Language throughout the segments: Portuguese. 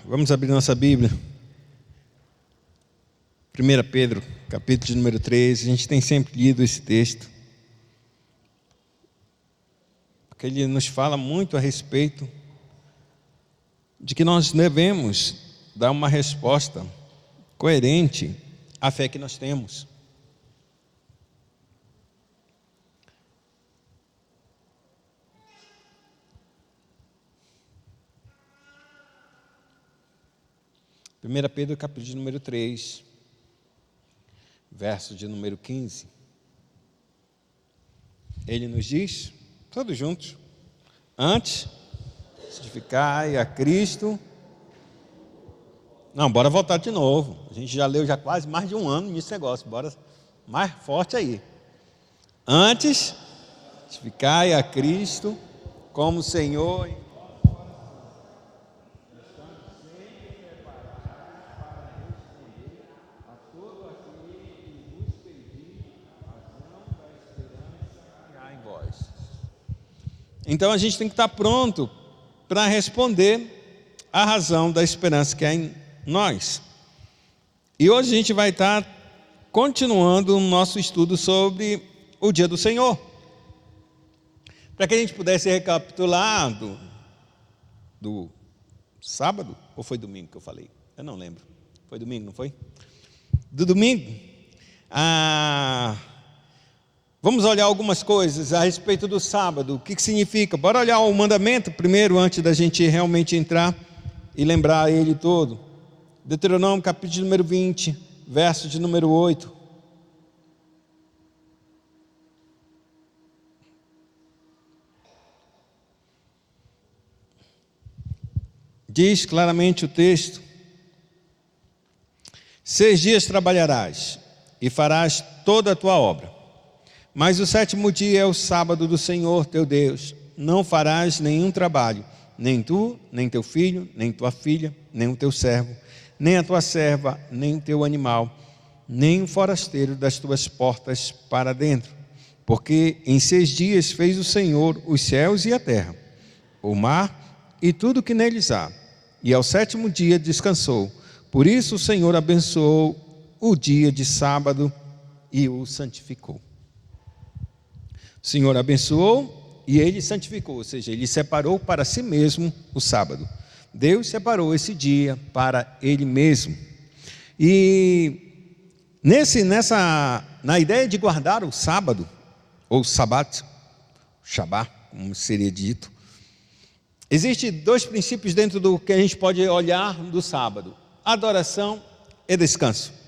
Vamos abrir nossa Bíblia. 1 Pedro, capítulo de número 3. A gente tem sempre lido esse texto, porque ele nos fala muito a respeito de que nós devemos dar uma resposta coerente à fé que nós temos. Primeira Pedro, capítulo de número 3, verso de número 15. Ele nos diz, todos juntos: antes, santificai a Cristo. Não, bora voltar de novo. A gente já leu quase mais de um ano nesse negócio. Bora mais forte aí. Antes, santificai a Cristo como Senhor. Então a gente tem que estar pronto para responder a razão da esperança que há em nós. E hoje a gente vai estar continuando o nosso estudo sobre o dia do Senhor. Para que a gente pudesse recapitular do sábado, ou foi domingo que eu falei? Eu não lembro. Foi domingo, não foi? Do domingo? Vamos olhar algumas coisas a respeito do sábado. O que significa? Bora olhar o mandamento primeiro, antes da gente realmente entrar e lembrar ele todo. Deuteronômio, capítulo de número 20, verso de número 8. Diz claramente o texto: 6 dias trabalharás e farás toda a tua obra. Mas o 7º dia é o sábado do Senhor teu Deus. Não farás nenhum trabalho, nem tu, nem teu filho, nem tua filha, nem o teu servo, nem a tua serva, nem o teu animal, nem o forasteiro das tuas portas para dentro. Porque em 6 dias fez o Senhor os céus e a terra, o mar e tudo que neles há. E ao 7º dia descansou. Por isso o Senhor abençoou o dia de sábado e o santificou. O Senhor abençoou e Ele santificou, ou seja, Ele separou para si mesmo o sábado. Deus separou esse dia para Ele mesmo. E na ideia de guardar o sábado, ou sabat, Shabá, como seria dito, existem 2 princípios dentro do que a gente pode olhar do sábado: adoração e descanso.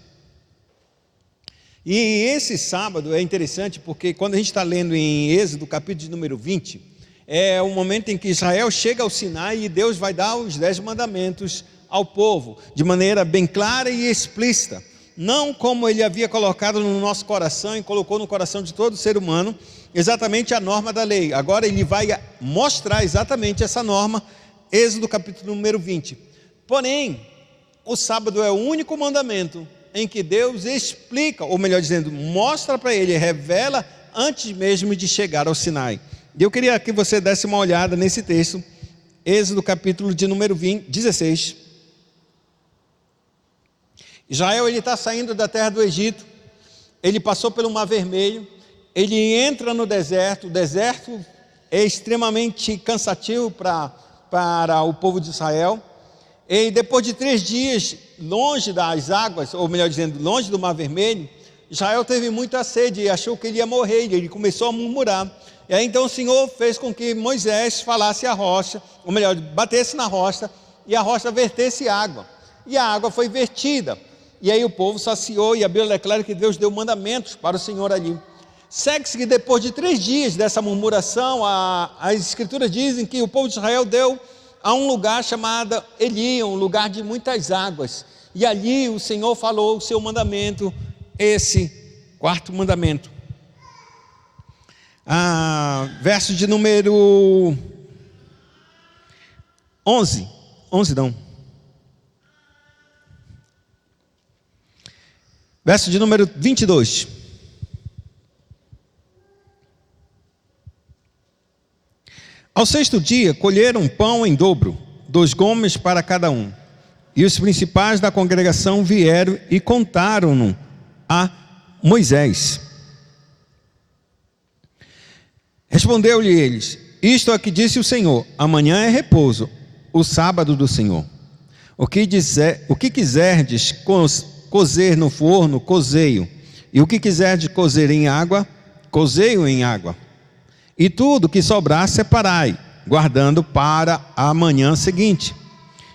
E esse sábado é interessante porque quando a gente está lendo em Êxodo, capítulo de número 20, é o momento em que Israel chega ao Sinai e Deus vai dar os 10 mandamentos ao povo, de maneira bem clara e explícita. Não como Ele havia colocado no nosso coração e colocou no coração de todo ser humano, exatamente a norma da lei. Agora Ele vai mostrar exatamente essa norma, Êxodo, capítulo número 20. Porém, o sábado é o único mandamento em que Deus explica, ou melhor dizendo, mostra para ele, revela antes mesmo de chegar ao Sinai. E eu queria que você desse uma olhada nesse texto, Êxodo capítulo de número 16. Israel está saindo da terra do Egito, ele passou pelo Mar Vermelho, ele entra no deserto. O deserto é extremamente cansativo para o povo de Israel. E depois de 3 dias longe das águas, ou melhor dizendo, longe do Mar Vermelho, Israel teve muita sede e achou que ele ia morrer, e ele começou a murmurar. E aí então o Senhor fez com que Moisés falasse à rocha, ou melhor, batesse na rocha, e a rocha vertesse água. E a água foi vertida. E aí o povo saciou, e a Bíblia declara que Deus deu mandamentos para o Senhor ali. Segue-se que depois de 3 dias dessa murmuração, as Escrituras dizem que o povo de Israel deu a um lugar chamado Eli, um lugar de muitas águas. E ali o Senhor falou o seu mandamento, esse 4º mandamento. Verso de número 11 não. Verso de número 22. Ao 6º dia, colheram pão em dobro, 2 gomes para cada um, E os principais da congregação vieram e contaram-no a Moisés. Respondeu-lhe eles: isto é que disse o Senhor: amanhã é repouso, o sábado do Senhor. O que quiserdes cozer no forno, cozei-o, e o que quiserdes cozer em água, cozei-o em água. E tudo que sobrar separai, guardando para a manhã seguinte.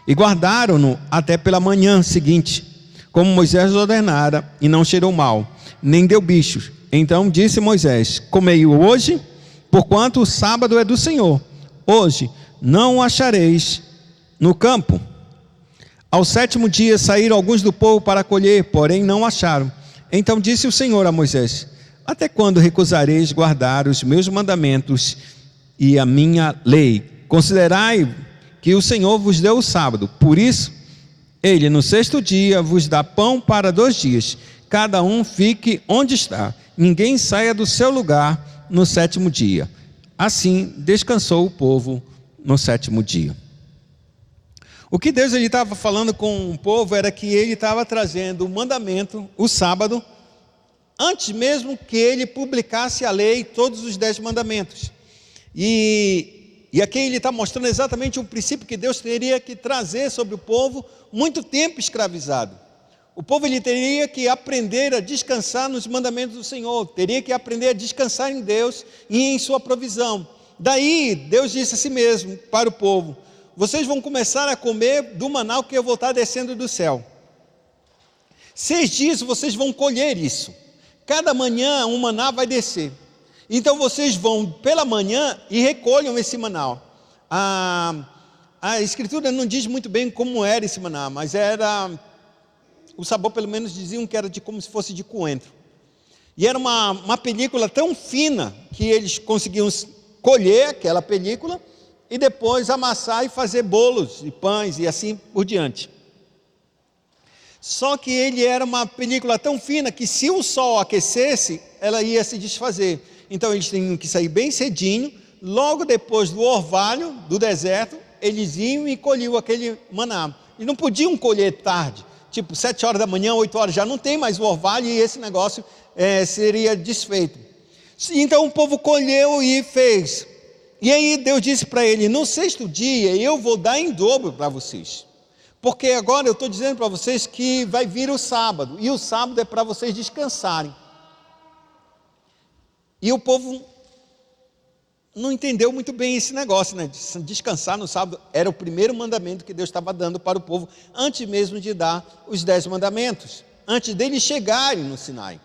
E guardaram-no até pela manhã seguinte, como Moisés ordenara, e não cheirou mal, nem deu bichos. Então disse Moisés: comei-o hoje, porquanto o sábado é do Senhor. Hoje não o achareis no campo. Ao 7º dia saíram alguns do povo para colher, porém não acharam. Então disse o Senhor a Moisés: até quando recusareis guardar os meus mandamentos e a minha lei? Considerai que o Senhor vos deu o sábado. Por isso, ele no 6º dia vos dá pão para 2 dias. Cada um fique onde está. Ninguém saia do seu lugar no 7º dia. Assim descansou o povo no 7º dia. O que Deus estava falando com o povo era que ele estava trazendo o mandamento, o sábado, antes mesmo que ele publicasse a lei, todos os 10 mandamentos. E aqui ele está mostrando exatamente um princípio que Deus teria que trazer sobre o povo, muito tempo escravizado. O povo ele teria que aprender a descansar nos mandamentos do Senhor, teria que aprender a descansar em Deus e em sua provisão. Daí Deus disse a si mesmo para o povo: vocês vão começar a comer do maná que eu vou estar descendo do céu. 6 dias vocês vão colher isso. Cada manhã um maná vai descer. Então vocês vão pela manhã e recolham esse maná. A Escritura não diz muito bem como era esse maná, mas era... O sabor pelo menos diziam que era como se fosse de coentro. E era uma película tão fina que eles conseguiam colher aquela película e depois amassar e fazer bolos e pães e assim por diante. Só que ele era uma película tão fina que se o sol aquecesse, ela ia se desfazer. Então eles tinham que sair bem cedinho, logo depois do orvalho do deserto, eles iam e colhiam aquele maná. E não podiam colher tarde, tipo 7 horas da manhã, 8 horas, já não tem mais o orvalho e esse negócio seria desfeito. Então o povo colheu e fez. E aí Deus disse para ele: no 6º dia eu vou dar em dobro para vocês. Porque agora eu estou dizendo para vocês que vai vir o sábado. E o sábado é para vocês descansarem. E o povo não entendeu muito bem esse negócio, né? Descansar no sábado era o primeiro mandamento que Deus estava dando para o povo, antes mesmo de dar os 10 mandamentos, antes deles chegarem no Sinai.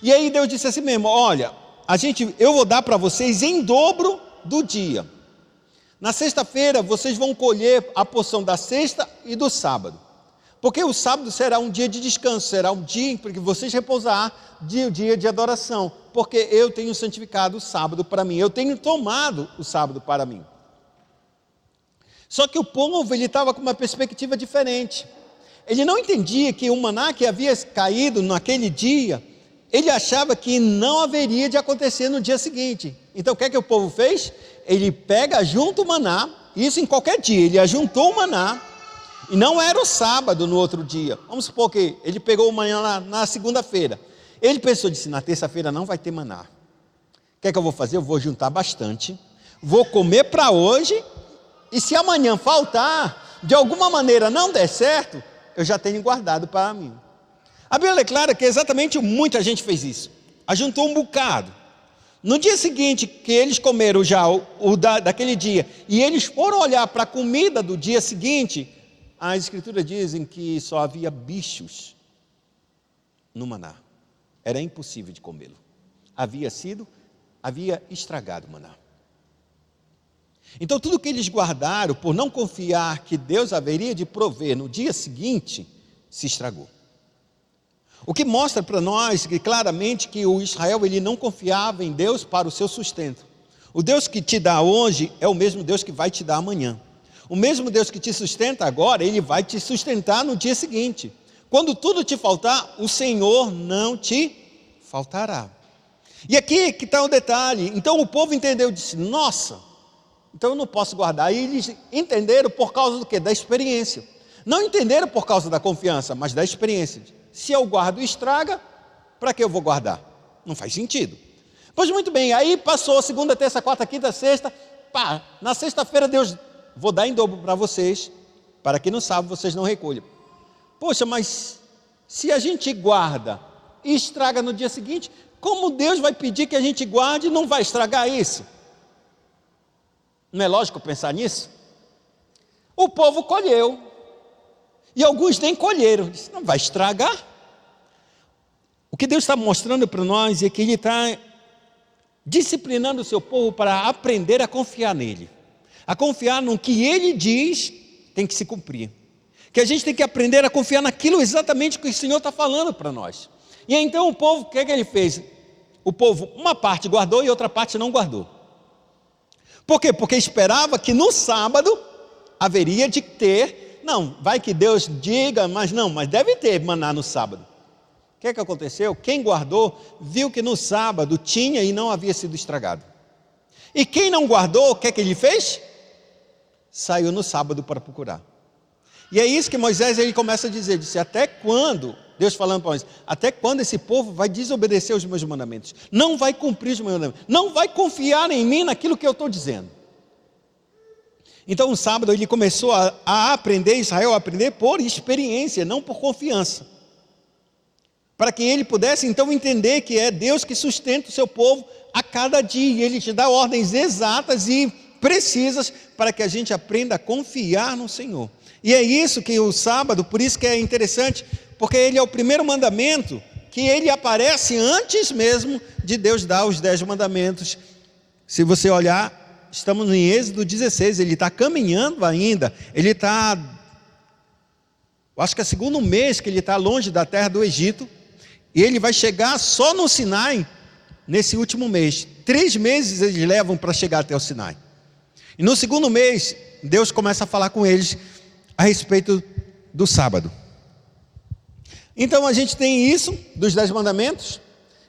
E aí Deus disse assim mesmo: olha, eu vou dar para vocês em dobro do dia. Na sexta-feira vocês vão colher a porção da sexta e do sábado. Porque o sábado será um dia de descanso, será um dia em que vocês repousar, o dia de adoração. Porque eu tenho santificado o sábado para mim, eu tenho tomado o sábado para mim. Só que o povo estava com uma perspectiva diferente. Ele não entendia que o maná que havia caído naquele dia, ele achava que não haveria de acontecer no dia seguinte. Então o que é que o povo fez? Ele junta o maná, isso em qualquer dia, ele ajuntou o maná, e não era o sábado no outro dia. Vamos supor que ele pegou o maná na segunda-feira. Ele pensou, disse: na terça-feira não vai ter maná. O que é que eu vou fazer? Eu vou juntar bastante, vou comer para hoje, e se amanhã faltar, de alguma maneira não der certo, eu já tenho guardado para mim. A Bíblia é clara que exatamente muita gente fez isso. Ajuntou um bocado. No dia seguinte que eles comeram já daquele dia, e eles foram olhar para a comida do dia seguinte, as Escrituras dizem que só havia bichos no maná. Era impossível de comê-lo. Havia estragado o maná. Então tudo que eles guardaram, por não confiar que Deus haveria de prover no dia seguinte, se estragou. O que mostra para nós que claramente que o Israel ele não confiava em Deus para o seu sustento. O Deus que te dá hoje é o mesmo Deus que vai te dar amanhã. O mesmo Deus que te sustenta agora, Ele vai te sustentar no dia seguinte. Quando tudo te faltar, o Senhor não te faltará. E aqui que está o detalhe. Então o povo entendeu, disse: nossa, então eu não posso guardar. E eles entenderam por causa do quê? Da experiência. Não entenderam por causa da confiança, mas da experiência. Se eu guardo e estraga, para que eu vou guardar? Não faz sentido. Pois muito bem, aí passou segunda, terça, quarta, quinta, sexta. Pá, na sexta-feira Deus, vou dar em dobro para vocês, para que no sábado vocês não recolham. Poxa, mas se a gente guarda e estraga no dia seguinte, como Deus vai pedir que a gente guarde e não vai estragar isso? Não é lógico pensar nisso? O povo colheu, e alguns nem colheram, disse, não vai estragar. O que Deus está mostrando para nós é que Ele está disciplinando o seu povo para aprender a confiar nele, a confiar no que Ele diz tem que se cumprir, que a gente tem que aprender a confiar naquilo exatamente que o Senhor está falando para nós. E então o povo, o que é que ele fez? O povo, uma parte guardou e outra parte não guardou. Por quê? Porque esperava que no sábado haveria de ter, não, vai que Deus diga, mas deve ter maná no sábado. O que é que aconteceu? Quem guardou, viu que no sábado tinha e não havia sido estragado. E quem não guardou, o que é que ele fez? Saiu no sábado para procurar. E é isso que Moisés ele começa a dizer, disse, até quando, Deus falando para Moisés, até quando esse povo vai desobedecer os meus mandamentos? Não vai cumprir os meus mandamentos, não vai confiar em mim naquilo que eu estou dizendo. Então o sábado ele começou a aprender, Israel a aprender por experiência, não por confiança. Para que ele pudesse então entender que é Deus que sustenta o seu povo a cada dia, e Ele te dá ordens exatas e precisas para que a gente aprenda a confiar no Senhor. E é isso que o sábado, por isso que é interessante, porque ele é o primeiro mandamento que ele aparece antes mesmo de Deus dar os 10 mandamentos. Se você olhar, estamos em Êxodo 16, ele está caminhando ainda, ele está, acho que é o segundo mês que ele está longe da terra do Egito, e ele vai chegar só no Sinai, nesse último mês. 3 meses eles levam para chegar até o Sinai. E no segundo mês, Deus começa a falar com eles a respeito do sábado. Então a gente tem isso, dos 10 mandamentos.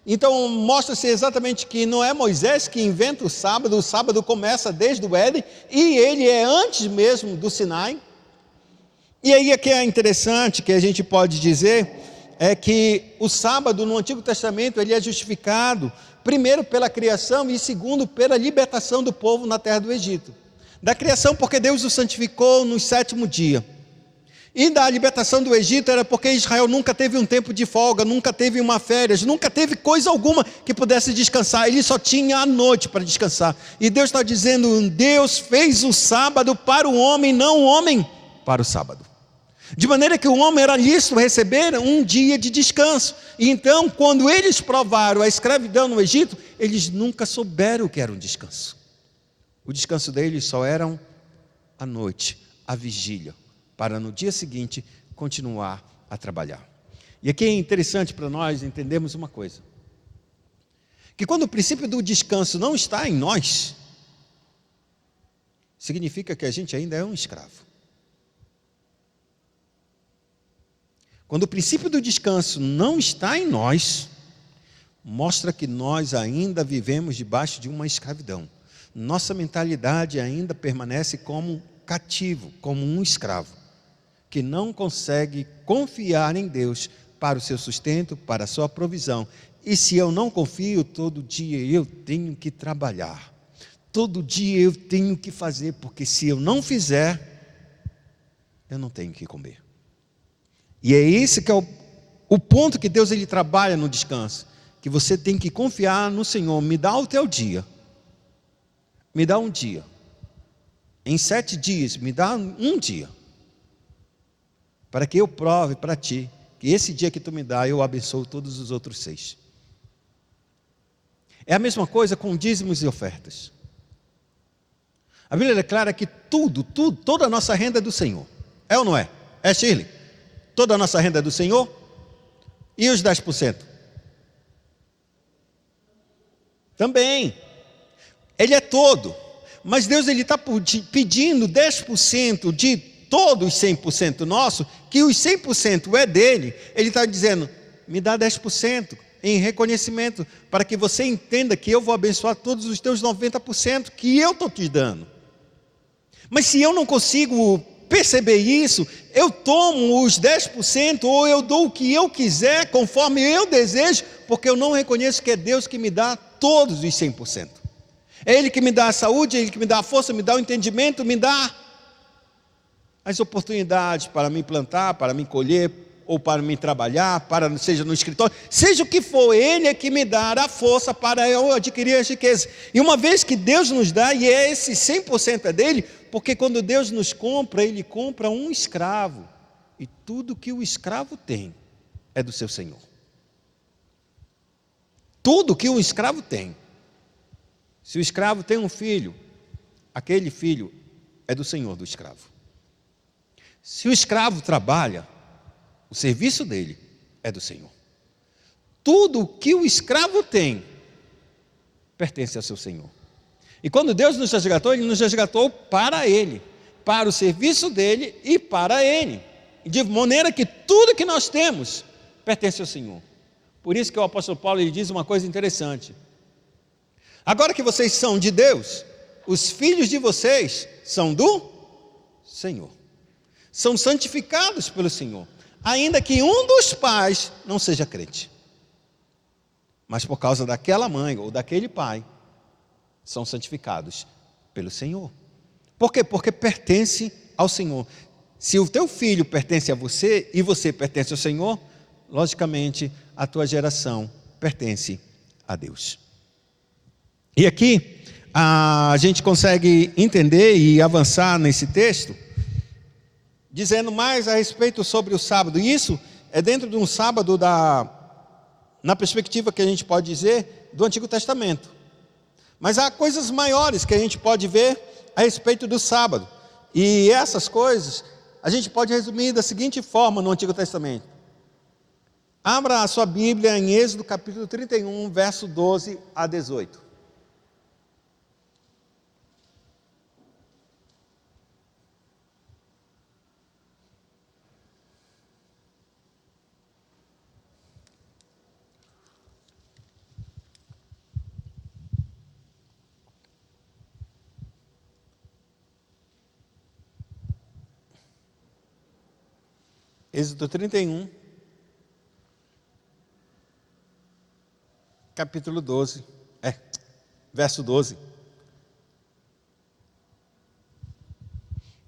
Então mostra-se exatamente que não é Moisés que inventa o sábado começa desde o Éden, e ele é antes mesmo do Sinai. E aí o que é interessante, que a gente pode dizer, é que o sábado no Antigo Testamento ele é justificado, primeiro pela criação e segundo pela libertação do povo na terra do Egito. Da criação porque Deus o santificou no 7º dia. E da libertação do Egito era porque Israel nunca teve um tempo de folga, nunca teve uma férias, nunca teve coisa alguma que pudesse descansar. Ele só tinha a noite para descansar. E Deus está dizendo, Deus fez o sábado para o homem, não o homem para o sábado. De maneira que o homem era lícito receber um dia de descanso. E então, quando eles provaram a escravidão no Egito, eles nunca souberam o que era um descanso. O descanso deles só era a noite, a vigília, para no dia seguinte continuar a trabalhar. E aqui é interessante para nós entendermos uma coisa, que quando o princípio do descanso não está em nós, significa que a gente ainda é um escravo. Quando o princípio do descanso não está em nós, mostra que nós ainda vivemos debaixo de uma escravidão. Nossa mentalidade ainda permanece como cativo, como um escravo, que não consegue confiar em Deus para o seu sustento, para a sua provisão. E se eu não confio, todo dia eu tenho que trabalhar, todo dia eu tenho que fazer, porque se eu não fizer, eu não tenho que comer. E é esse que é o ponto que Deus ele trabalha no descanso, que você tem que confiar no Senhor. Me dá o teu dia, me dá um dia, em 7 dias, me dá um dia, para que eu prove para ti, que esse dia que tu me dá, eu abençoo todos os outros 6. É a mesma coisa com dízimos e ofertas. A Bíblia declara que toda a nossa renda é do Senhor. É ou não é? É, Shirley? Toda a nossa renda é do Senhor? E os 10%? Também. Ele é todo. Mas Deus está pedindo 10% de todos os 100% nosso, que os 100% é dele. Ele está dizendo, me dá 10% em reconhecimento, para que você entenda que eu vou abençoar todos os teus 90% que eu estou te dando. Mas se eu não consigo perceber isso, eu tomo os 10% ou eu dou o que eu quiser, conforme eu desejo, porque eu não reconheço que é Deus que me dá todos os 100%. É Ele que me dá a saúde, é Ele que me dá a força, me dá o entendimento, me dá as oportunidades para me plantar, para me colher, ou para me trabalhar, seja no escritório, seja o que for, Ele é que me dá a força para eu adquirir as riquezas. E uma vez que Deus nos dá, e esse 100% é dele, porque quando Deus nos compra, Ele compra um escravo, e tudo que o escravo tem é do seu Senhor. Tudo que um escravo tem. Se o escravo tem um filho, aquele filho é do senhor do escravo. Se o escravo trabalha, o serviço dele é do Senhor. Tudo que o escravo tem pertence ao seu Senhor. E quando Deus nos resgatou, Ele nos resgatou para Ele, para o serviço dele e para Ele. De maneira que tudo que nós temos pertence ao Senhor. Por isso que o apóstolo Paulo ele diz uma coisa interessante. Agora que vocês são de Deus, os filhos de vocês são do Senhor. São santificados pelo Senhor. Ainda que um dos pais não seja crente. Mas por causa daquela mãe ou daquele pai, são santificados pelo Senhor. Por quê? Porque pertence ao Senhor. Se o teu filho pertence a você e você pertence ao Senhor, logicamente a tua geração pertence a Deus. E aqui a gente consegue entender e avançar nesse texto, dizendo mais a respeito sobre o sábado. E isso é dentro de um sábado na perspectiva que a gente pode dizer do Antigo Testamento. Mas há coisas maiores que a gente pode ver a respeito do sábado. E essas coisas a gente pode resumir da seguinte forma no Antigo Testamento. Abra a sua Bíblia em Êxodo capítulo 31, verso 12 a 18. Êxodo 31, capítulo 12, verso 12.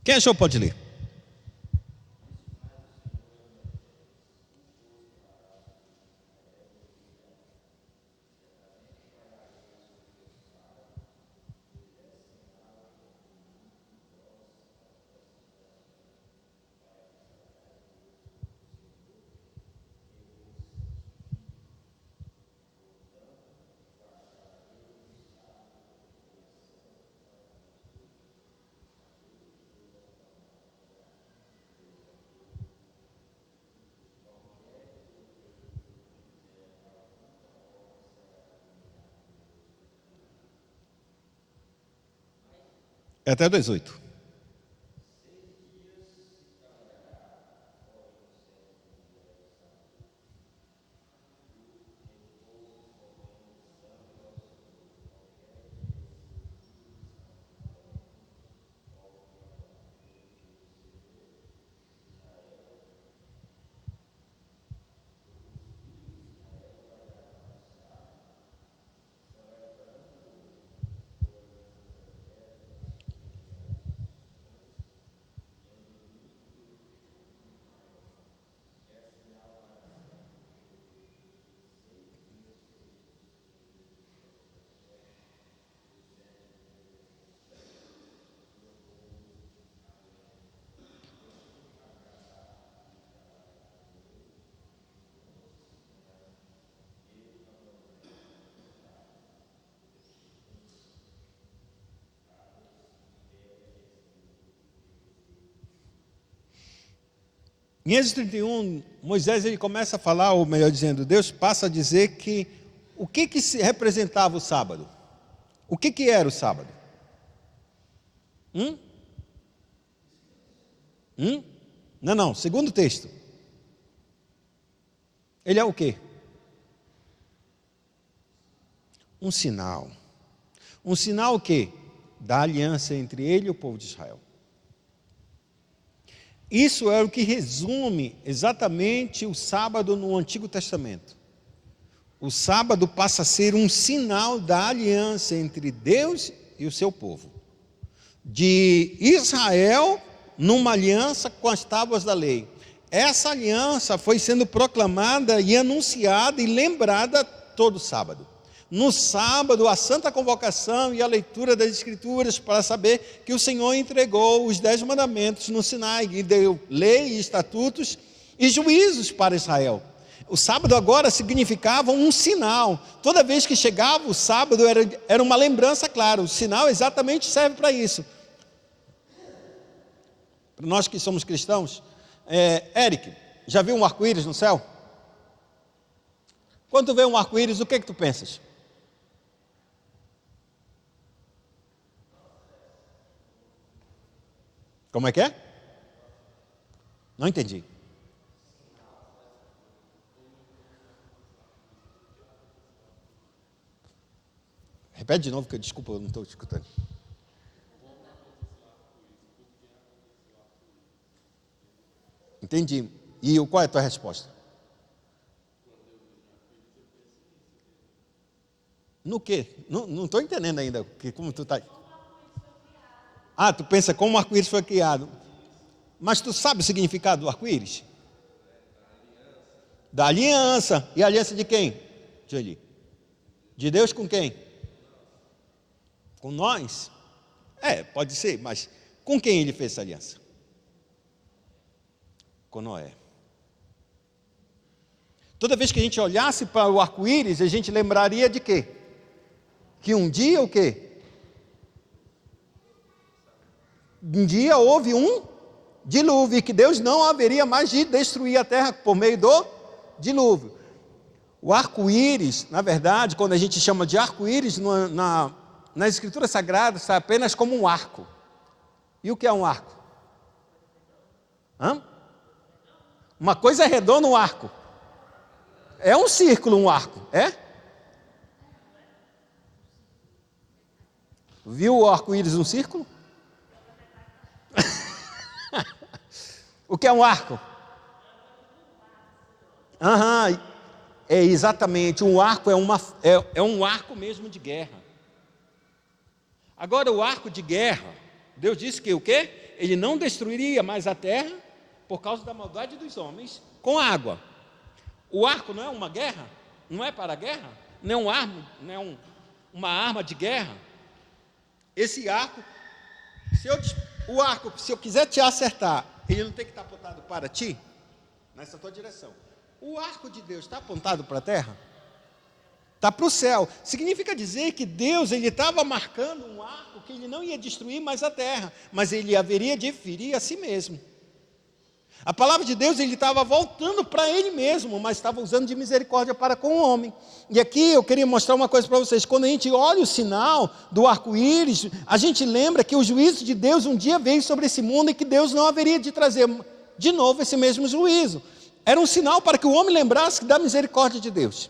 Quem achou pode ler. É até 18. Em Êxodo 31, Moisés ele começa a falar, ou melhor dizendo, Deus passa a dizer que o que se representava o sábado? O que era o sábado? Não, segundo texto. Ele é o quê? Um sinal. Um sinal o quê? Da aliança entre ele e o povo de Israel. Isso é o que resume exatamente o sábado no Antigo Testamento. O sábado passa a ser um sinal da aliança entre Deus e o seu povo. De Israel numa aliança com as tábuas da lei. Essa aliança foi sendo proclamada e anunciada e lembrada todo sábado. No sábado, a santa convocação e a leitura das Escrituras para saber que o Senhor entregou os 10 mandamentos no Sinai e deu lei, estatutos e juízos para Israel. O sábado agora significava um sinal. Toda vez que chegava o sábado era uma lembrança clara. O sinal exatamente serve para isso. Para nós que somos cristãos, Eric, já viu um arco-íris no céu? Quando tu vê um arco-íris, o que tu pensas? Como é que é? Não entendi. Repete de novo, que desculpa, eu não estou escutando. Entendi. E qual é a tua resposta? No quê? Não estou entendendo ainda. Como tu está... Ah, tu pensa como o arco-íris foi criado. Mas tu sabe o significado do arco-íris? Da aliança. E a aliança de quem? De Deus com quem? Com nós? Pode ser, mas com quem ele fez essa aliança? Com Noé. Toda vez que a gente olhasse para o arco-íris, a gente lembraria de quê? Que um dia o quê? Um dia houve um dilúvio, que Deus não haveria mais de destruir a terra por meio do dilúvio. O arco-íris, na verdade, quando a gente chama de arco-íris, na Escritura Sagrada, está apenas como um arco. E o que é um arco? Uma coisa é redonda, um arco. É um círculo, um arco, é? Viu o arco-íris no círculo? O que é um arco? É exatamente, um arco é um arco mesmo de guerra. Agora o arco de guerra, Deus disse que o quê? Ele não destruiria mais a terra por causa da maldade dos homens com água. O arco não é uma guerra? Não é para a guerra? Não é uma arma de guerra? Esse arco, se eu quiser te acertar, ele não tem que estar apontado para ti, nessa tua direção. O arco de Deus está apontado para a terra? Está para o céu. Significa dizer que Deus estava marcando um arco que ele não ia destruir mais a terra, mas ele haveria de ferir a si mesmo. A palavra de Deus, ele estava voltando para ele mesmo, mas estava usando de misericórdia para com o homem. E aqui eu queria mostrar uma coisa para vocês. Quando a gente olha o sinal do arco-íris, a gente lembra que o juízo de Deus um dia veio sobre esse mundo e que Deus não haveria de trazer de novo esse mesmo juízo. Era um sinal para que o homem lembrasse da misericórdia de Deus.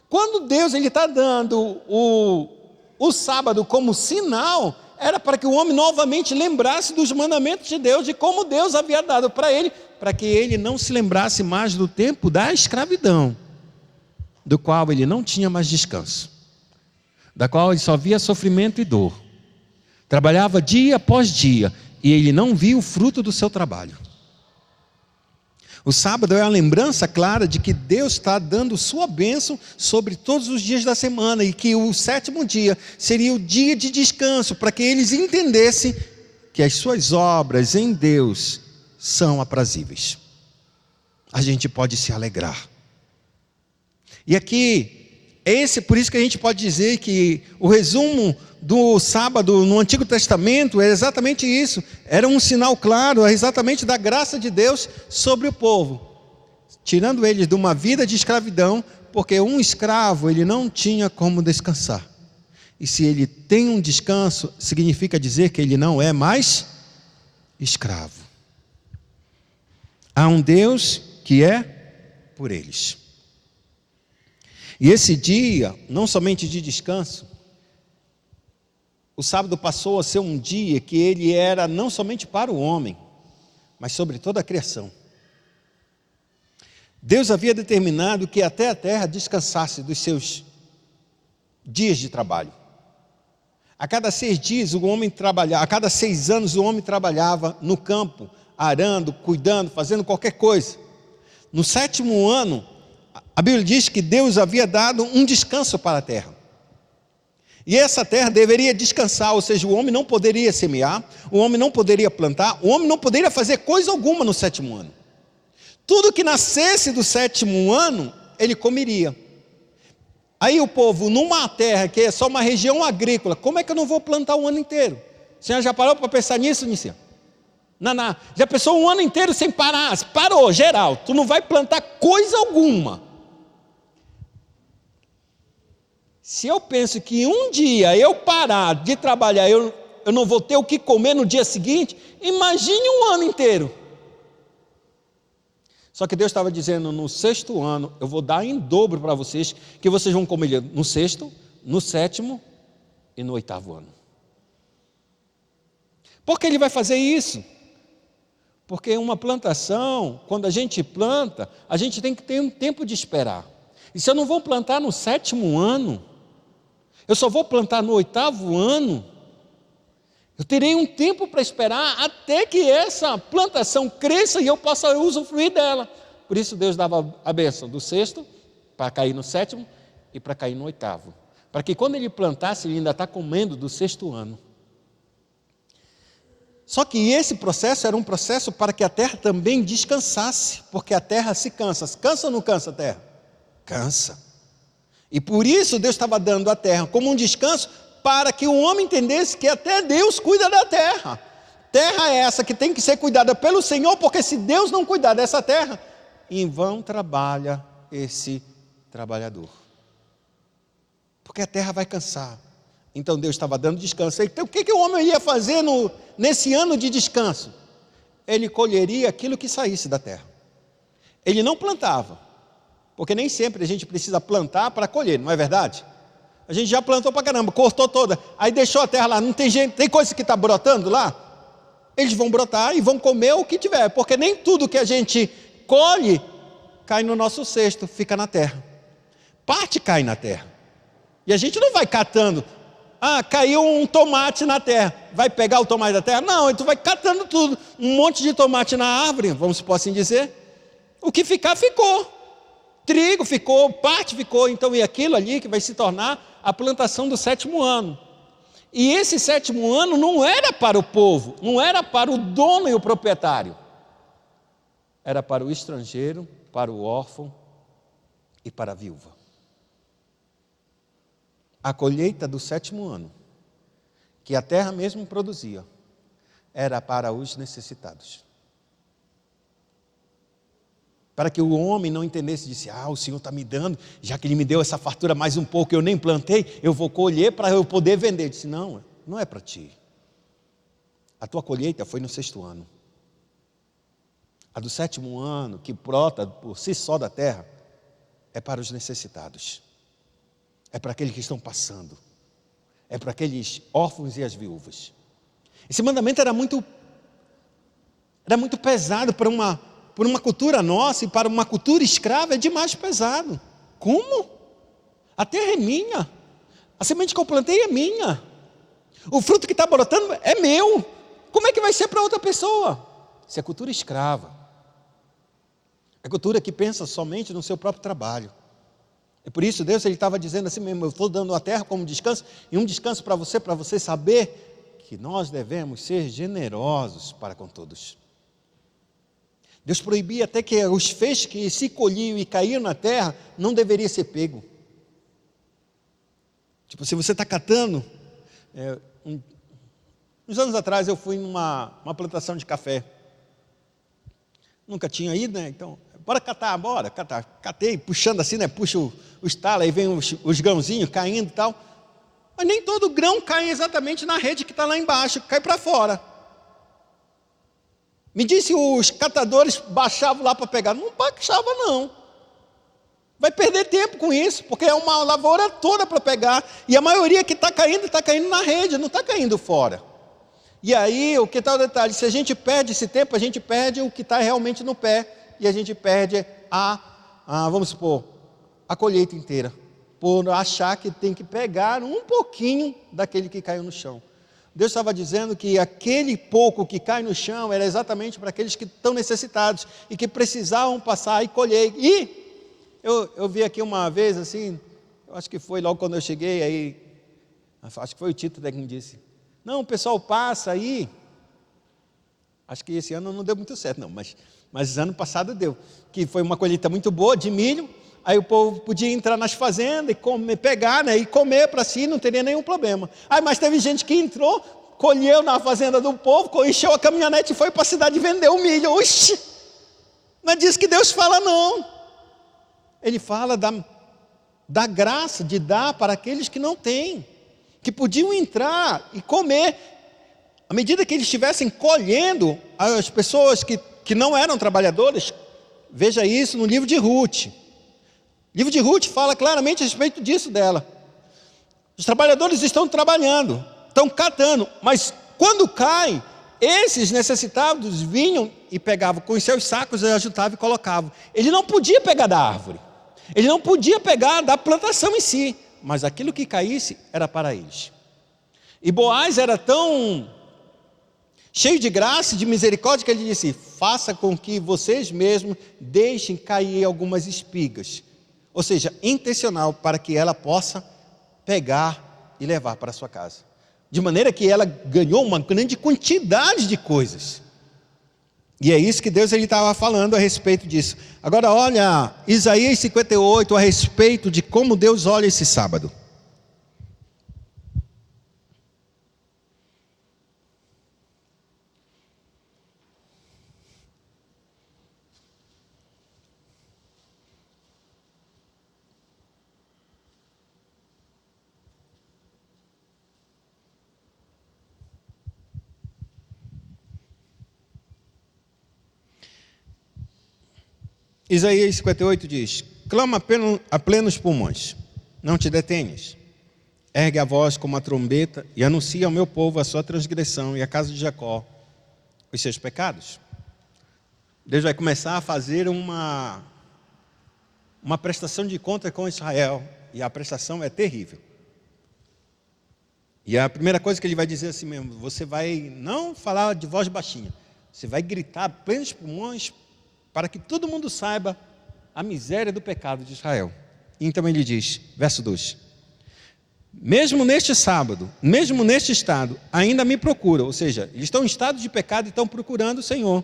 Quando Deus está dando o sábado como sinal, era para que o homem novamente lembrasse dos mandamentos de Deus, de como Deus havia dado para ele, para que ele não se lembrasse mais do tempo da escravidão, do qual ele não tinha mais descanso, da qual ele só via sofrimento e dor. Trabalhava dia após dia, e ele não via o fruto do seu trabalho. O sábado é a lembrança clara de que Deus está dando sua bênção sobre todos os dias da semana e que o 7º dia seria o dia de descanso, para que eles entendessem que as suas obras em Deus são aprazíveis. A gente pode se alegrar. E aqui, por isso que a gente pode dizer que o resumo do sábado no Antigo Testamento é exatamente isso. Era um sinal claro, exatamente da graça de Deus sobre o povo, tirando eles de uma vida de escravidão, porque um escravo ele não tinha como descansar. E se ele tem um descanso, significa dizer que ele não é mais escravo. Há um Deus que é por eles. E esse dia, não somente de descanso, o sábado passou a ser um dia que ele era não somente para o homem, mas sobre toda a criação. Deus havia determinado que até a terra descansasse dos seus dias de trabalho. A cada 6 dias o homem trabalhava, a cada 6 anos o homem trabalhava no campo, arando, cuidando, fazendo qualquer coisa. No 7º ano, a Bíblia diz que Deus havia dado um descanso para a terra. E essa terra deveria descansar, ou seja, o homem não poderia semear, o homem não poderia plantar, o homem não poderia fazer coisa alguma no 7º ano. Tudo que nascesse do 7º ano, ele comeria. Aí o povo, numa terra que é só uma região agrícola, como é que eu não vou plantar o ano inteiro? A senhora já parou para pensar nisso, Nícia? Naná, já pensou um ano inteiro sem parar? Parou, geral, tu não vai plantar coisa alguma. Se eu penso que um dia eu parar de trabalhar, eu não vou ter o que comer no dia seguinte, imagine um ano inteiro. Só que Deus estava dizendo, no 6º ano, eu vou dar em dobro para vocês, que vocês vão comer no 6º, no 7º e no 8º ano. Por que Ele vai fazer isso? Porque uma plantação, quando a gente planta, a gente tem que ter um tempo de esperar. E se eu não vou plantar no 7º ano, eu só vou plantar no 8º ano, eu terei um tempo para esperar até que essa plantação cresça e eu possa usufruir dela. Por isso Deus dava a bênção do 6º, para cair no 7º e para cair no 8º. Para que quando ele plantasse, ele ainda está comendo do 6º ano. Só que esse processo era um processo para que a terra também descansasse, porque a terra se cansa. Cansa ou não cansa a terra? Cansa. E por isso Deus estava dando a terra como um descanso, para que o homem entendesse que até Deus cuida da terra. Terra é essa que tem que ser cuidada pelo Senhor, porque se Deus não cuidar dessa terra, em vão trabalha esse trabalhador. Porque a terra vai cansar. Então Deus estava dando descanso. Então o que o homem ia fazer nesse ano de descanso? Ele colheria aquilo que saísse da terra. Ele não plantava, porque nem sempre a gente precisa plantar para colher, não é verdade? A gente já plantou para caramba, cortou toda, aí deixou a terra lá, não tem gente, tem coisa que está brotando lá? Eles vão brotar e vão comer o que tiver, porque nem tudo que a gente colhe cai no nosso cesto, fica na terra. Parte cai na terra. E a gente não vai catando. Caiu um tomate na terra, vai pegar o tomate da terra? Não, tu vai catando tudo, um monte de tomate na árvore, vamos supor assim dizer. O que ficar, ficou. Trigo ficou, parte ficou, então e aquilo ali que vai se tornar a plantação do 7º ano. E esse 7º ano não era para o povo, não era para o dono e o proprietário. Era para o estrangeiro, para o órfão e para a viúva. A colheita do 7º ano, que a terra mesmo produzia, era para os necessitados. Para que o homem não entendesse, disse, o Senhor está me dando, já que Ele me deu essa fartura mais um pouco, eu nem plantei, eu vou colher para eu poder vender. Disse, não é para ti. A tua colheita foi no 6º ano. A do 7º ano, que brota por si só da terra, é para os necessitados. É para aqueles que estão passando. É para aqueles órfãos e as viúvas. Esse mandamento era muito pesado para uma cultura nossa e para uma cultura escrava, é demais pesado. Como? A terra é minha. A semente que eu plantei é minha. O fruto que está brotando é meu. Como é que vai ser para outra pessoa? Isso é cultura escrava. É cultura que pensa somente no seu próprio trabalho. E por isso Deus estava dizendo assim mesmo, eu estou dando a terra como descanso, e um descanso para você saber que nós devemos ser generosos para com todos. Deus proibia até que os feixes que se colhiam e caíam na terra, não deveria ser pego. Tipo, se você está catando, uns anos atrás eu fui numa plantação de café. Nunca tinha ido, né? Então, bora catar. Catei, puxando assim, né? Puxa os talos, aí vem os grãozinhos caindo e tal. Mas nem todo grão cai exatamente na rede que está lá embaixo, cai para fora. Me disse, os catadores baixavam lá para pegar. Não baixava não. Vai perder tempo com isso, porque é uma lavoura toda para pegar. E a maioria que está caindo na rede, não está caindo fora. E aí, o que está o detalhe? Se a gente perde esse tempo, a gente perde o que está realmente no pé, e a gente perde vamos supor, a colheita inteira, por achar que tem que pegar um pouquinho daquele que caiu no chão. Deus estava dizendo que aquele pouco que cai no chão era exatamente para aqueles que estão necessitados e que precisavam passar e colher. E eu vi aqui uma vez assim, eu acho que foi logo quando eu cheguei, aí, acho que foi o Tito que me disse, não, o pessoal passa aí, acho que esse ano não deu muito certo não, mas ano passado deu, que foi uma colheita muito boa de milho, aí o povo podia entrar nas fazendas e comer, pegar, né, e comer para si, não teria nenhum problema. Mas teve gente que entrou, colheu na fazenda do povo, encheu a caminhonete e foi para a cidade vender o milho. Oxi! Não é disso que Deus fala, não. Ele fala da graça de dar para aqueles que não têm, que podiam entrar e comer. À medida que eles estivessem colhendo, as pessoas que não eram trabalhadoras, veja isso no livro de Ruth. O livro de Ruth fala claramente a respeito disso dela. Os trabalhadores estão trabalhando, estão catando, mas quando cai, esses necessitados vinham e pegavam com os seus sacos, ajuntavam e colocavam. Ele não podia pegar da árvore, ele não podia pegar da plantação em si, mas aquilo que caísse era para eles. E Boaz era tão cheio de graça e de misericórdia que ele disse, faça com que vocês mesmos deixem cair algumas espigas. Ou seja, intencional, para que ela possa pegar e levar para a sua casa. De maneira que ela ganhou uma grande quantidade de coisas. E é isso que Deus estava falando a respeito disso. Agora olha, Isaías 58, a respeito de como Deus olha esse sábado. Isaías 58 diz, clama a plenos pulmões, não te detenhas, ergue a voz como a trombeta e anuncia ao meu povo a sua transgressão e à casa de Jacó os seus pecados. Deus vai começar a fazer uma prestação de conta com Israel, e a prestação é terrível. E a primeira coisa que ele vai dizer assim mesmo, você vai não falar de voz baixinha, você vai gritar a plenos pulmões, para que todo mundo saiba a miséria do pecado de Israel. E então ele diz, verso 2, mesmo neste sábado, mesmo neste estado, ainda me procuram, ou seja, eles estão em estado de pecado e estão procurando o Senhor.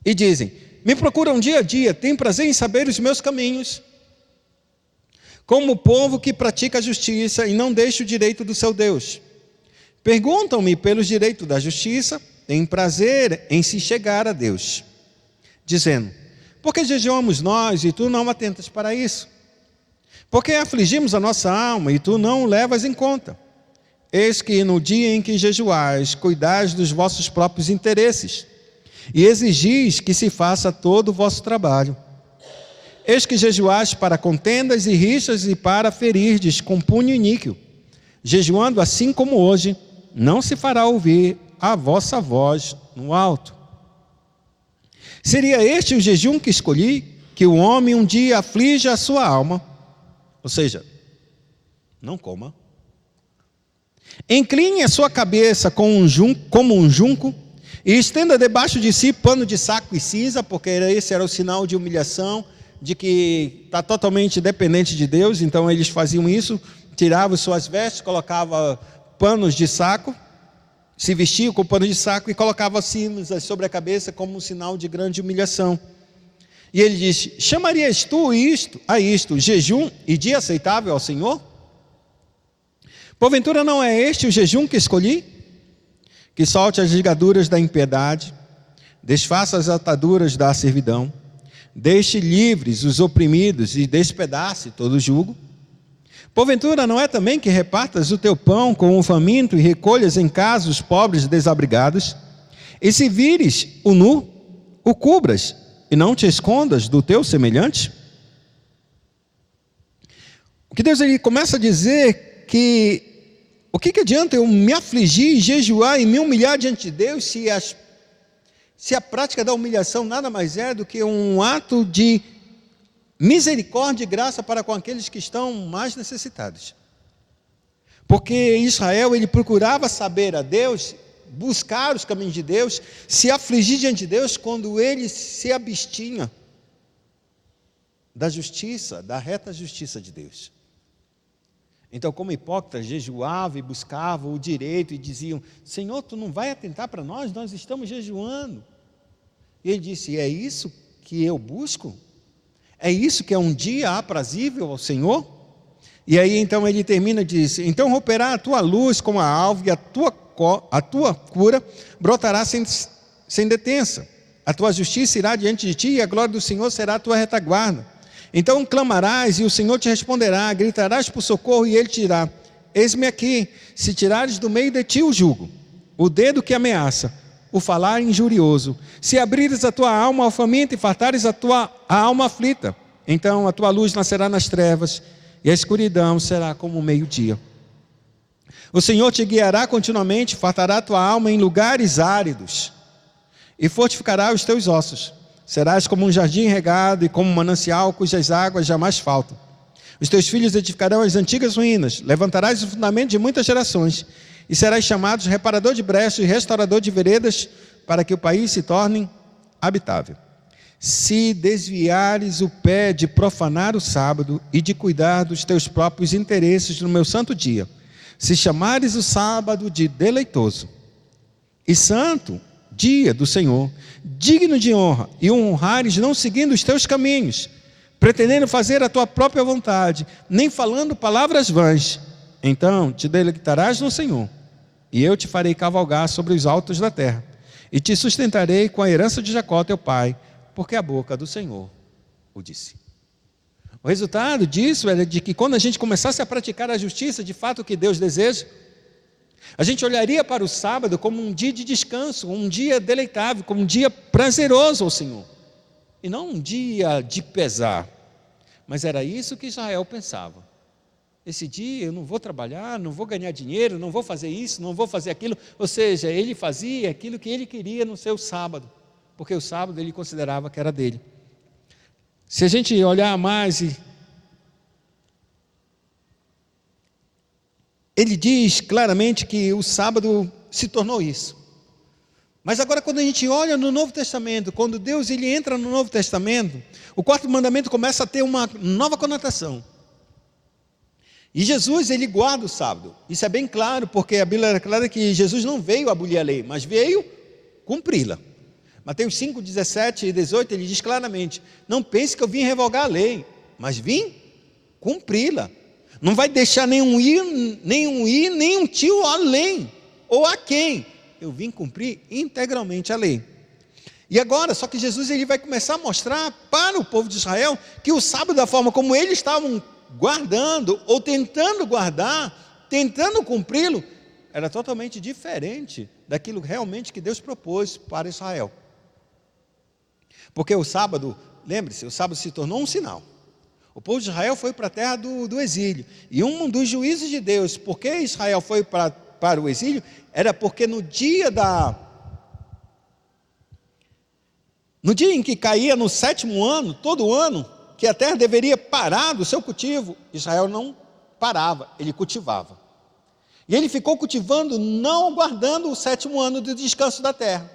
E dizem, me procuram dia a dia, têm prazer em saber os meus caminhos, como o povo que pratica a justiça e não deixa o direito do seu Deus. Perguntam-me pelos direitos da justiça, têm prazer em se chegar a Deus. Dizendo, por que jejuamos nós e tu não atentas para isso? Por que afligimos a nossa alma e tu não o levas em conta? Eis que no dia em que jejuais, cuidais dos vossos próprios interesses e exigis que se faça todo o vosso trabalho. Eis que jejuais para contendas e rixas e para ferirdes com punho iníquo. Jejuando assim como hoje, não se fará ouvir a vossa voz no alto. Seria este o jejum que escolhi, que o homem um dia aflige a sua alma, ou seja, não coma. Incline a sua cabeça como um junco, e estenda debaixo de si pano de saco e cinza, porque esse era o sinal de humilhação, de que está totalmente dependente de Deus. Então eles faziam isso, tiravam suas vestes, colocavam panos de saco, se vestiam com pano de saco e colocavam cinzas sobre a cabeça como um sinal de grande humilhação. E ele disse, chamarias tu a isto jejum e dia aceitável ao Senhor? Porventura não é este o jejum que escolhi? Que solte as ligaduras da impiedade, desfaça as ataduras da servidão, deixe livres os oprimidos e despedace todo o jugo? Porventura não é também que repartas o teu pão com o faminto e recolhas em casa os pobres desabrigados? E se vires o nu, o cubras e não te escondas do teu semelhante? O que Deus ele começa a dizer que O que adianta eu me afligir, jejuar e me humilhar diante de Deus se a prática da humilhação nada mais é do que um ato de misericórdia e graça para com aqueles que estão mais necessitados? Porque Israel, ele procurava saber a Deus, buscar os caminhos de Deus, se afligir diante de Deus quando ele se abstinha da justiça, da reta justiça de Deus. Então, como hipócritas, jejuavam e buscavam o direito e diziam: Senhor, tu não vai atentar para nós? Nós estamos jejuando. E ele disse: é isso que eu busco? É isso que é um dia aprazível ao Senhor? E aí então ele termina e diz: então romperá a tua luz como a alva, e a tua cura brotará sem detença. A tua justiça irá diante de ti, e a glória do Senhor será a tua retaguarda. Então clamarás, e o Senhor te responderá, gritarás por socorro, e Ele te dirá: eis-me aqui. Se tirares do meio de ti o jugo, o dedo que ameaça, o falar injurioso, se abrires a tua alma ao faminto e fartares a alma aflita, então a tua luz nascerá nas trevas, e a escuridão será como o meio-dia. O Senhor te guiará continuamente, fartará a tua alma em lugares áridos, e fortificará os teus ossos. Serás como um jardim regado e como um manancial cujas águas jamais faltam. Os teus filhos edificarão as antigas ruínas, levantarás o fundamento de muitas gerações, e serás chamado reparador de brechas e restaurador de veredas, para que o país se torne habitável. Se desviares o pé de profanar o sábado e de cuidar dos teus próprios interesses no meu santo dia, se chamares o sábado de deleitoso e santo dia do Senhor, digno de honra, e o honrares não seguindo os teus caminhos, pretendendo fazer a tua própria vontade, nem falando palavras vãs, então te deleitarás no Senhor, e eu te farei cavalgar sobre os altos da terra, e te sustentarei com a herança de Jacó teu pai, porque a boca do Senhor o disse. O resultado disso é de que quando a gente começasse a praticar a justiça, de fato o que Deus deseja, a gente olharia para o sábado como um dia de descanso, um dia deleitável, como um dia prazeroso ao Senhor, e não um dia de pesar. Mas era isso que Israel pensava: esse dia eu não vou trabalhar, não vou ganhar dinheiro, não vou fazer isso, não vou fazer aquilo. Ou seja, ele fazia aquilo que ele queria no seu sábado, porque o sábado ele considerava que era dele. Se a gente olhar mais, ele diz claramente que o sábado se tornou isso. Mas agora, quando a gente olha no Novo Testamento, quando Deus ele entra no Novo Testamento, o quarto mandamento começa a ter uma nova conotação. E Jesus ele guarda o sábado. Isso é bem claro, porque a Bíblia é clara que Jesus não veio abolir a lei, mas veio cumpri-la. Mateus 5, 17 e 18, ele diz claramente: não pense que eu vim revogar a lei, mas vim cumpri-la. Não vai deixar nenhum tio além, ou a quem. Eu vim cumprir integralmente a lei. E agora, só que Jesus ele vai começar a mostrar para o povo de Israel que o sábado, da forma como eles estavam guardando, ou tentando guardar, tentando cumpri-lo, era totalmente diferente daquilo realmente que Deus propôs para Israel. Porque o sábado, lembre-se, o sábado se tornou um sinal. O povo de Israel foi para a terra do exílio. E um dos juízos de Deus, porque Israel foi para o exílio, era porque no dia em que caía no 7º ano, todo ano, que a terra deveria parar do seu cultivo, Israel não parava, ele cultivava. E ele ficou cultivando, não aguardando o 7º ano de descanso da terra.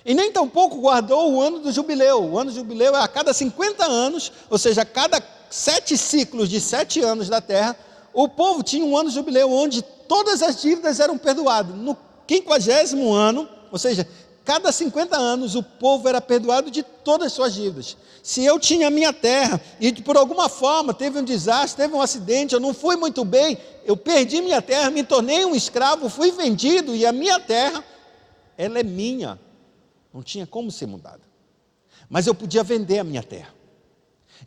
E nem tampouco guardou o ano do jubileu. O ano do jubileu é a cada 50 anos, ou seja, a cada 7 ciclos de 7 anos da terra, o povo tinha um ano de jubileu, onde todas as dívidas eram perdoadas. No 50º ano, ou seja, cada 50 anos, o povo era perdoado de todas as suas dívidas. Se eu tinha a minha terra, e por alguma forma teve um desastre, teve um acidente, eu não fui muito bem, eu perdi minha terra, me tornei um escravo, fui vendido, e a minha terra, ela é minha. Não tinha como ser mudada. Mas eu podia vender a minha terra.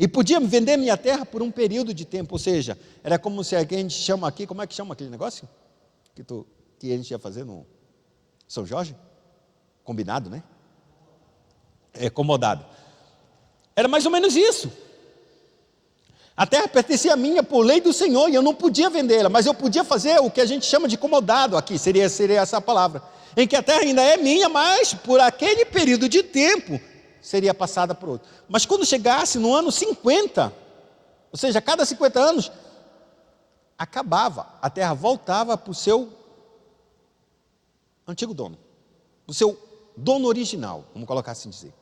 E podia vender minha terra por um período de tempo. Ou seja, era como se alguém chama aqui, como é que chama aquele negócio? Que a gente ia fazer no São Jorge? Combinado, né? É, acomodado. Era mais ou menos isso. A terra pertencia a mim por lei do Senhor, e eu não podia vendê-la, mas eu podia fazer o que a gente chama de comodado aqui, seria essa a palavra, em que a terra ainda é minha, mas por aquele período de tempo seria passada por outro. Mas quando chegasse no ano 50, ou seja, a cada 50 anos, acabava, a terra voltava para o seu antigo dono, o seu dono original, vamos colocar assim dizer.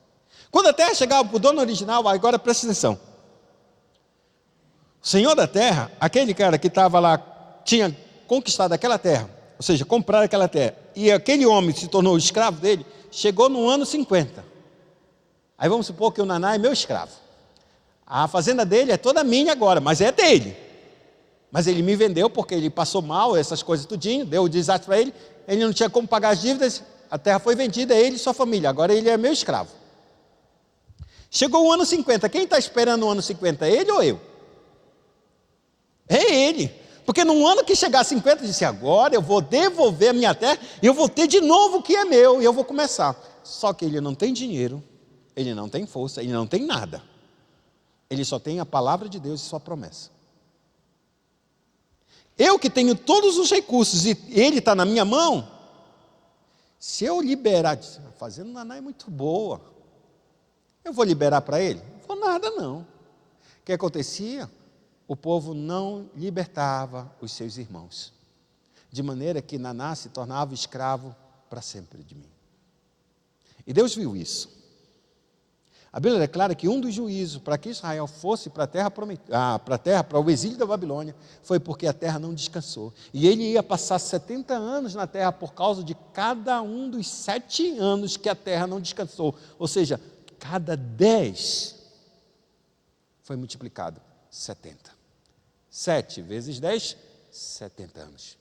Quando a terra chegava para o dono original, agora presta atenção, o senhor da terra, aquele cara que estava lá, tinha conquistado aquela terra, ou seja, comprado aquela terra, e aquele homem se tornou escravo dele, chegou no ano 50. Aí vamos supor que o Naná é meu escravo. A fazenda dele é toda minha agora, mas é dele. Mas ele me vendeu porque ele passou mal, essas coisas tudinho, deu o desastre para ele, ele não tinha como pagar as dívidas, a terra foi vendida, ele e sua família, agora ele é meu escravo. Chegou o ano 50, quem está esperando o ano 50, ele ou eu? É ele, porque no ano que chegar a 50, ele disse, agora eu vou devolver a minha terra, e eu vou ter de novo o que é meu, e eu vou começar. Só que ele não tem dinheiro, ele não tem força, ele não tem nada. Ele só tem a palavra de Deus e sua promessa. Eu que tenho todos os recursos, e ele está na minha mão, se eu liberar, a fazenda do Naná é muito boa, eu vou liberar para ele? Não vou nada não. O que acontecia? O povo não libertava os seus irmãos, de maneira que Naná se tornava escravo para sempre de mim. E Deus viu isso. A Bíblia declara que um dos juízos para que Israel fosse para a terra para o exílio da Babilônia, foi porque a terra não descansou. E ele ia passar 70 anos na terra por causa de cada um dos 7 anos que a terra não descansou. Ou seja, cada 10 foi multiplicado 70. 7 vezes 10, 70 anos.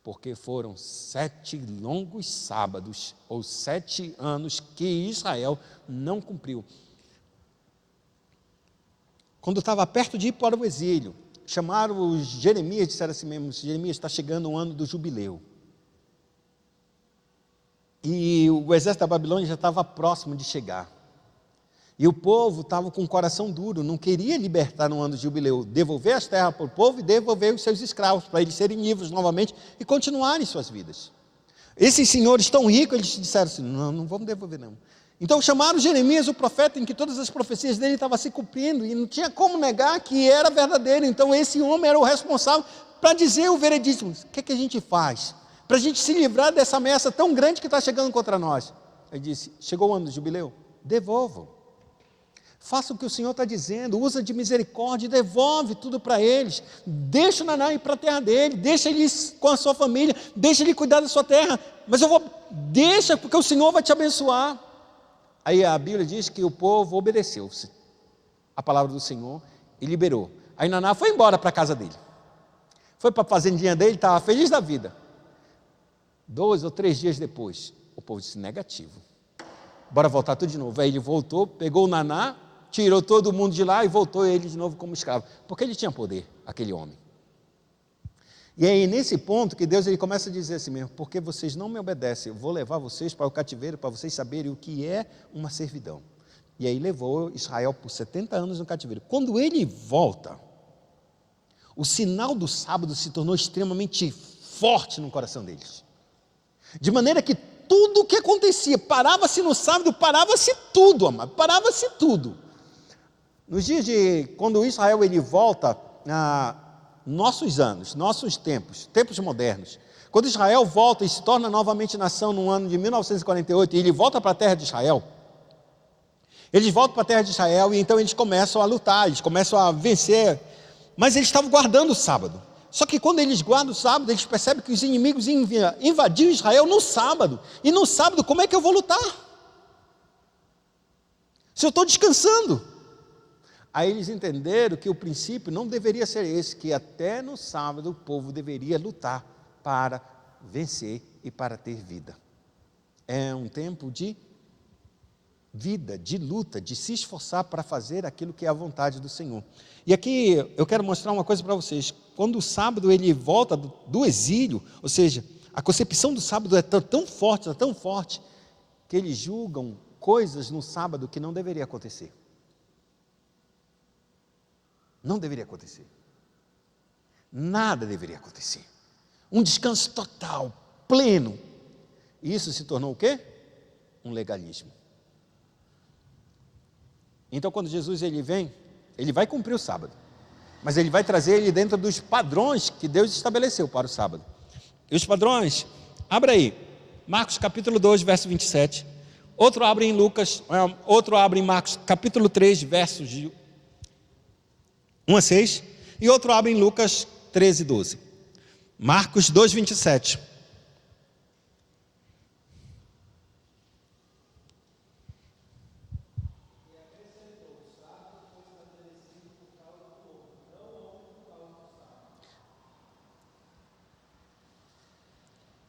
Porque foram 7 longos sábados, ou 7 anos que Israel não cumpriu. Quando estava perto de ir para o exílio, chamaram os Jeremias, disseram assim mesmo, Jeremias, está chegando o ano do jubileu. E o exército da Babilônia já estava próximo de chegar. E o povo estava com o coração duro, não queria libertar no ano do jubileu, devolver as terras para o povo e devolver os seus escravos, para eles serem livres novamente e continuarem suas vidas. Esses senhores tão ricos, eles disseram assim, não vamos devolver não. Então chamaram Jeremias, o profeta, em que todas as profecias dele estavam se cumprindo, e não tinha como negar que era verdadeiro. Então esse homem era o responsável para dizer o veredito. O que a gente faz? Para a gente se livrar dessa ameaça tão grande que está chegando contra nós. Ele disse, chegou o ano do jubileu? Devolvam. Faça o que o Senhor está dizendo, usa de misericórdia e devolve tudo para eles. Deixa o Naná ir para a terra dele, deixa ele com a sua família, deixa ele cuidar da sua terra. Mas deixa, porque o Senhor vai te abençoar. Aí a Bíblia diz que o povo obedeceu-se a palavra do Senhor e liberou. Aí Naná foi embora para a casa dele. Foi para a fazendinha dele, estava feliz da vida. 2 ou 3 dias depois, o povo disse, negativo. Bora voltar tudo de novo. Aí ele voltou, pegou o Naná, tirou todo mundo de lá e voltou ele de novo como escravo. Porque ele tinha poder, aquele homem. E aí nesse ponto que Deus ele começa a dizer assim mesmo, porque vocês não me obedecem, eu vou levar vocês para o cativeiro, para vocês saberem o que é uma servidão. E aí levou Israel por 70 anos no cativeiro. Quando ele volta, o sinal do sábado se tornou extremamente forte no coração deles. De maneira que tudo o que acontecia, parava-se no sábado, parava-se tudo, amado, parava-se tudo. Nos dias de, quando Israel ele volta, nossos anos, nossos tempos modernos, quando Israel volta e se torna novamente nação no ano de 1948, e ele volta para a terra de Israel, eles voltam para a terra de Israel e então eles começam a lutar, eles começam a vencer, mas eles estavam guardando o sábado. Só que quando eles guardam o sábado, eles percebem que os inimigos invadiram Israel no sábado. E no sábado, como é que eu vou lutar? Se eu estou descansando. Aí eles entenderam que o princípio não deveria ser esse, que até no sábado o povo deveria lutar para vencer e para ter vida. É um tempo de vida, de luta, de se esforçar para fazer aquilo que é a vontade do Senhor. E aqui eu quero mostrar uma coisa para vocês. Quando o sábado ele volta do exílio, ou seja, a concepção do sábado é tão forte, que eles julgam coisas no sábado que não deveria acontecer. Não deveria acontecer. Nada deveria acontecer. Um descanso total, pleno. E isso se tornou o quê? Um legalismo. Então, quando Jesus ele vem, ele vai cumprir o sábado. Mas ele vai trazer ele dentro dos padrões que Deus estabeleceu para o sábado. E os padrões, abra aí, Marcos capítulo 2, verso 27. Outro abre em Lucas, outro abre em Marcos capítulo 3, versos de 1 a 6. E outro abre em Lucas 13, 12. Marcos 2, 27.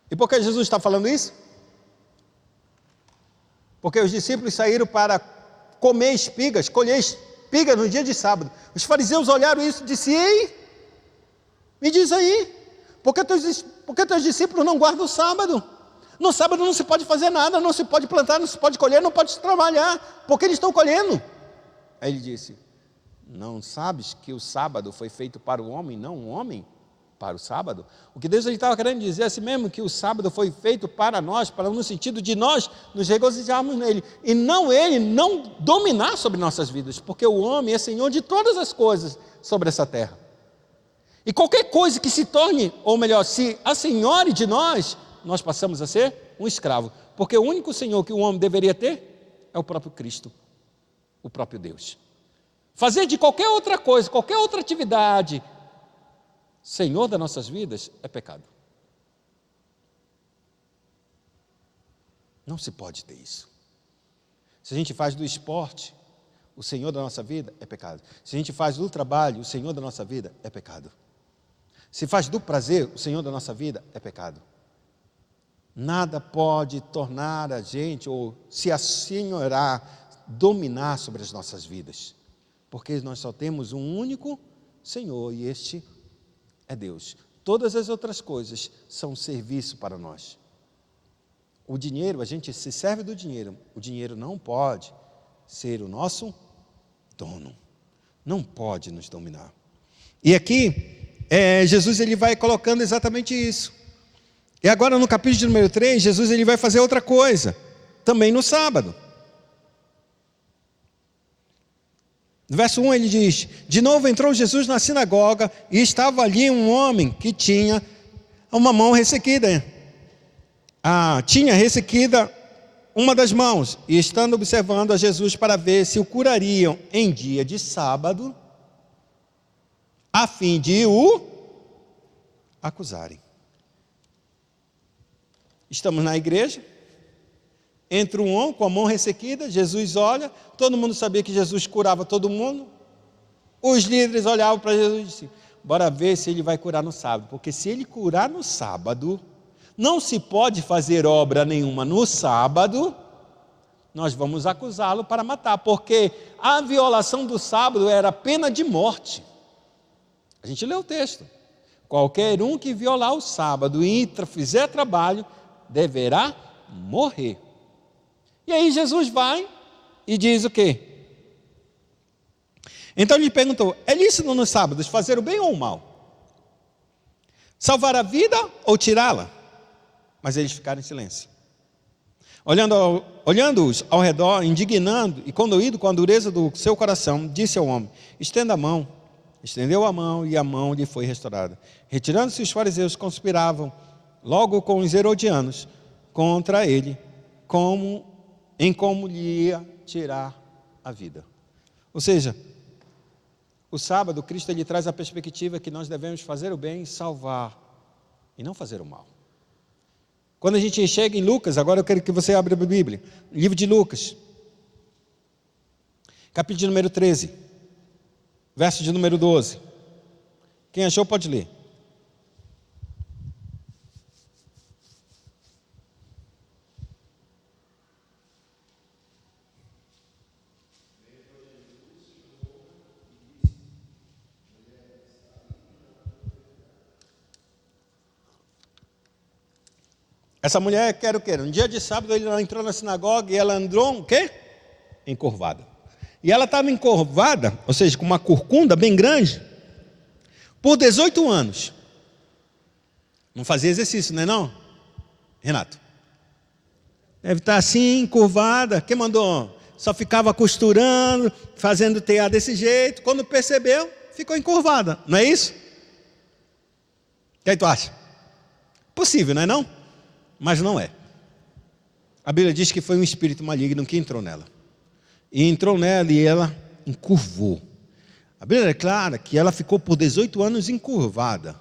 E por que Jesus está falando isso? Porque os discípulos saíram para comer espigas, colher espigas no dia de sábado. Os fariseus olharam isso e disseram: ei, me diz aí, por que teus discípulos não guardam o sábado? No sábado não se pode fazer nada, não se pode plantar, não se pode colher, não pode trabalhar, porque eles estão colhendo. Aí ele disse: não sabes que o sábado foi feito para o homem, não o homem para o sábado? O que Deus estava querendo dizer é assim mesmo, que o sábado foi feito para nós, no sentido de nós nos regozijarmos nele, e não ele não dominar sobre nossas vidas, porque o homem é senhor de todas as coisas sobre essa terra. E qualquer coisa que se torne, ou melhor, se assenhore de nós, nós passamos a ser um escravo, porque o único senhor que o homem deveria ter é o próprio Cristo, o próprio Deus. Fazer de qualquer outra coisa, qualquer outra atividade senhor das nossas vidas é pecado. Não se pode ter isso. Se a gente faz do esporte o senhor da nossa vida, é pecado. Se a gente faz do trabalho o senhor da nossa vida, é pecado. Se faz do prazer o senhor da nossa vida, é pecado. Nada pode tornar a gente, ou se assenhorar, dominar sobre as nossas vidas, porque nós só temos um único Senhor, e este é Deus. Todas as outras coisas são serviço para nós. O dinheiro, a gente se serve do dinheiro. O dinheiro não pode ser o nosso dono. Não pode nos dominar. E aqui, Jesus ele vai colocando exatamente isso. E agora no capítulo número 3, Jesus ele vai fazer outra coisa. Também no sábado. No verso 1 ele diz: de novo entrou Jesus na sinagoga e estava ali um homem que tinha uma mão ressequida. Tinha ressequida uma das mãos, e estando observando a Jesus para ver se o curariam em dia de sábado, a fim de o acusarem. Estamos na igreja. Entra um homem com a mão ressequida, Jesus olha, todo mundo sabia que Jesus curava todo mundo. Os líderes olhavam para Jesus e diziam: bora ver se ele vai curar no sábado, porque se ele curar no sábado, não se pode fazer obra nenhuma no sábado, nós vamos acusá-lo para matar, porque a violação do sábado era pena de morte. A gente lê o texto: qualquer um que violar o sábado e fizer trabalho, deverá morrer. E aí Jesus vai e diz o quê? Então ele perguntou: é lícito nos sábados fazer o bem ou o mal? Salvar a vida ou tirá-la? Mas eles ficaram em silêncio. Olhando-os ao redor, indignando e condoído com a dureza do seu coração, disse ao homem: estenda a mão. Estendeu a mão e a mão lhe foi restaurada. Retirando-se, os fariseus conspiravam logo com os herodianos contra ele, como lhe ia tirar a vida. Ou seja, o sábado, Cristo ele traz a perspectiva que nós devemos fazer o bem e salvar, e não fazer o mal. Quando a gente chega em Lucas, agora eu quero que você abra a Bíblia, livro de Lucas, capítulo número 13, verso de número 12. Quem achou pode ler. Essa mulher quer o quê? No dia de sábado ela entrou na sinagoga e ela andou o quê? Encurvada. E ela estava encurvada, ou seja, com uma corcunda bem grande, por 18 anos. Não fazia exercício, não é não, Renato? Deve estar assim, encurvada. Quem mandou? Só ficava costurando, fazendo tear desse jeito. Quando percebeu, ficou encurvada. Não é isso? O que aí tu acha? Possível, não é não? Mas não é. A Bíblia diz que foi um espírito maligno que entrou nela. E entrou nela e ela encurvou. A Bíblia é clara que ela ficou por 18 anos encurvada.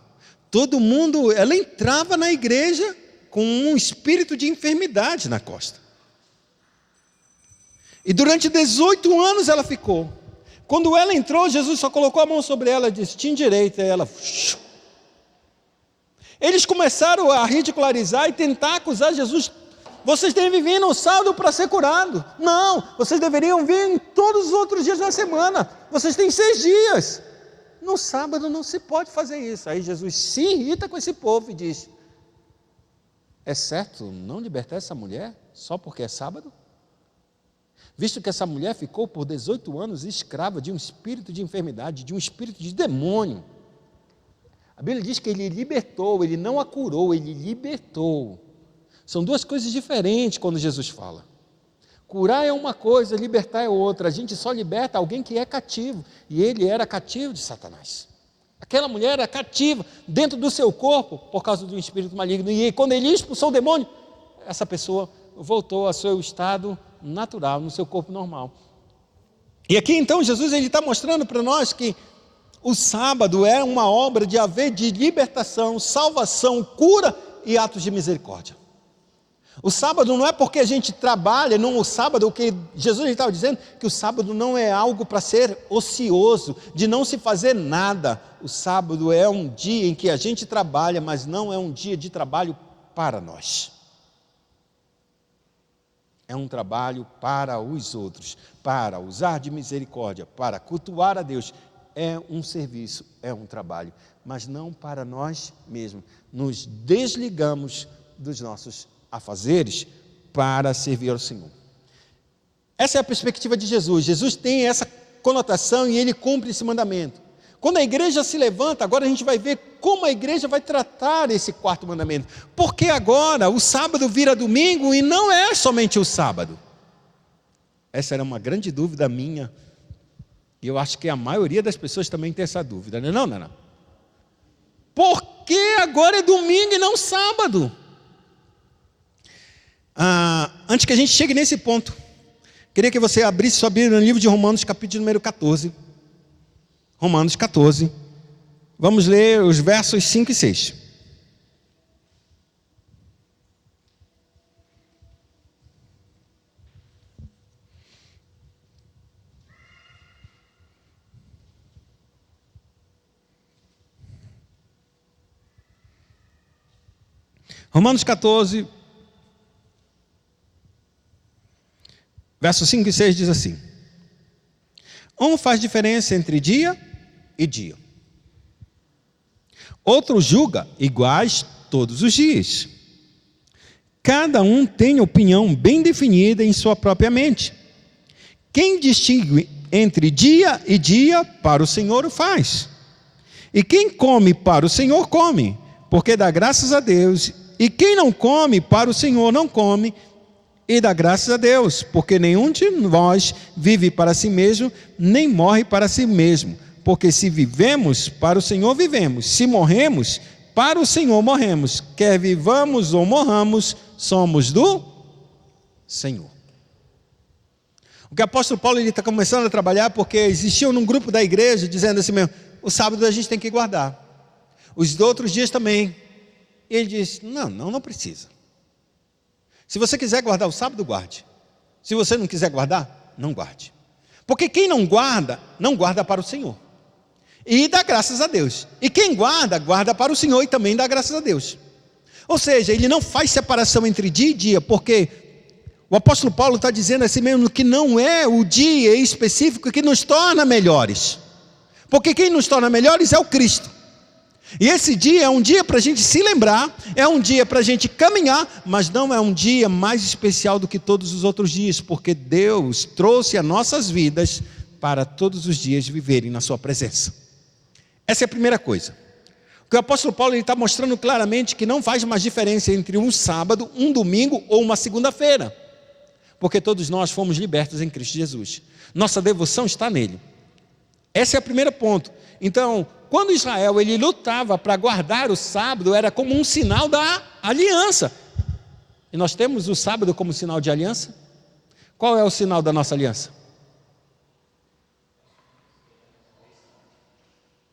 Todo mundo, ela entrava na igreja com um espírito de enfermidade na costa. E durante 18 anos ela ficou. Quando ela entrou, Jesus só colocou a mão sobre ela e disse: te endireita. E ela... Eles começaram a ridicularizar e tentar acusar Jesus. Vocês devem vir no sábado para ser curado. Não, vocês deveriam vir em todos os outros dias da semana. Vocês têm 6 dias. No sábado não se pode fazer isso. Aí Jesus se irrita com esse povo e diz: é certo não libertar essa mulher só porque é sábado? Visto que essa mulher ficou por 18 anos escrava de um espírito de enfermidade, de um espírito de demônio. A Bíblia diz que ele libertou, ele não a curou, ele libertou. São duas coisas diferentes quando Jesus fala. Curar é uma coisa, libertar é outra. A gente só liberta alguém que é cativo. E ele era cativo de Satanás. Aquela mulher era cativa dentro do seu corpo por causa do espírito maligno. E quando ele expulsou o demônio, essa pessoa voltou ao seu estado natural, no seu corpo normal. E aqui então Jesus está mostrando para nós que o sábado é uma obra de libertação, salvação, cura e atos de misericórdia. O sábado não é porque a gente trabalha, não o sábado, o que Jesus estava dizendo, que o sábado não é algo para ser ocioso, de não se fazer nada. O sábado é um dia em que a gente trabalha, mas não é um dia de trabalho para nós. É um trabalho para os outros, para usar de misericórdia, para cultuar a Deus. É um serviço, é um trabalho, mas não para nós mesmos. Nos desligamos dos nossos afazeres para servir ao Senhor. Essa é a perspectiva de Jesus. Jesus tem essa conotação e ele cumpre esse mandamento. Quando a igreja se levanta, agora a gente vai ver como a igreja vai tratar esse 4º mandamento. Porque agora o sábado vira domingo e não é somente o sábado. Essa era uma grande dúvida minha. E eu acho que a maioria das pessoas também tem essa dúvida. Não. Por que agora é domingo e não sábado? Antes que a gente chegue nesse ponto, queria que você abrisse sua Bíblia no livro de Romanos, capítulo número 14. Romanos 14. Vamos ler os versos 5 e 6. Romanos 14, versos 5 e 6 diz assim: um faz diferença entre dia e dia. Outro julga iguais todos os dias. Cada um tem opinião bem definida em sua própria mente. Quem distingue entre dia e dia, para o Senhor o faz. E quem come para o Senhor come, porque dá graças a Deus. E quem não come para o Senhor não come, e dá graças a Deus, porque nenhum de nós vive para si mesmo, nem morre para si mesmo. Porque se vivemos, para o Senhor vivemos. Se morremos, para o Senhor morremos. Quer vivamos ou morramos, somos do Senhor. O que o apóstolo Paulo está começando a trabalhar, porque existia num grupo da igreja, dizendo assim mesmo: o sábado a gente tem que guardar, os outros dias também. E ele diz: não precisa. Se você quiser guardar o sábado, guarde. Se você não quiser guardar, não guarde. Porque quem não guarda para o Senhor. E dá graças a Deus. E quem guarda, guarda para o Senhor e também dá graças a Deus. Ou seja, ele não faz separação entre dia e dia, porque o apóstolo Paulo está dizendo assim mesmo que não é o dia específico que nos torna melhores. Porque quem nos torna melhores é o Cristo. E esse dia é um dia para a gente se lembrar, é um dia para a gente caminhar, mas não é um dia mais especial do que todos os outros dias, porque Deus trouxe as nossas vidas para todos os dias viverem na sua presença. Essa é a primeira coisa. O que o apóstolo Paulo está mostrando claramente que não faz mais diferença entre um sábado, um domingo ou uma segunda-feira, porque todos nós fomos libertos em Cristo Jesus. Nossa devoção está nele. Esse é o primeiro ponto. Então, quando Israel ele lutava para guardar o sábado, era como um sinal da aliança. E nós temos o sábado como sinal de aliança? Qual é o sinal da nossa aliança?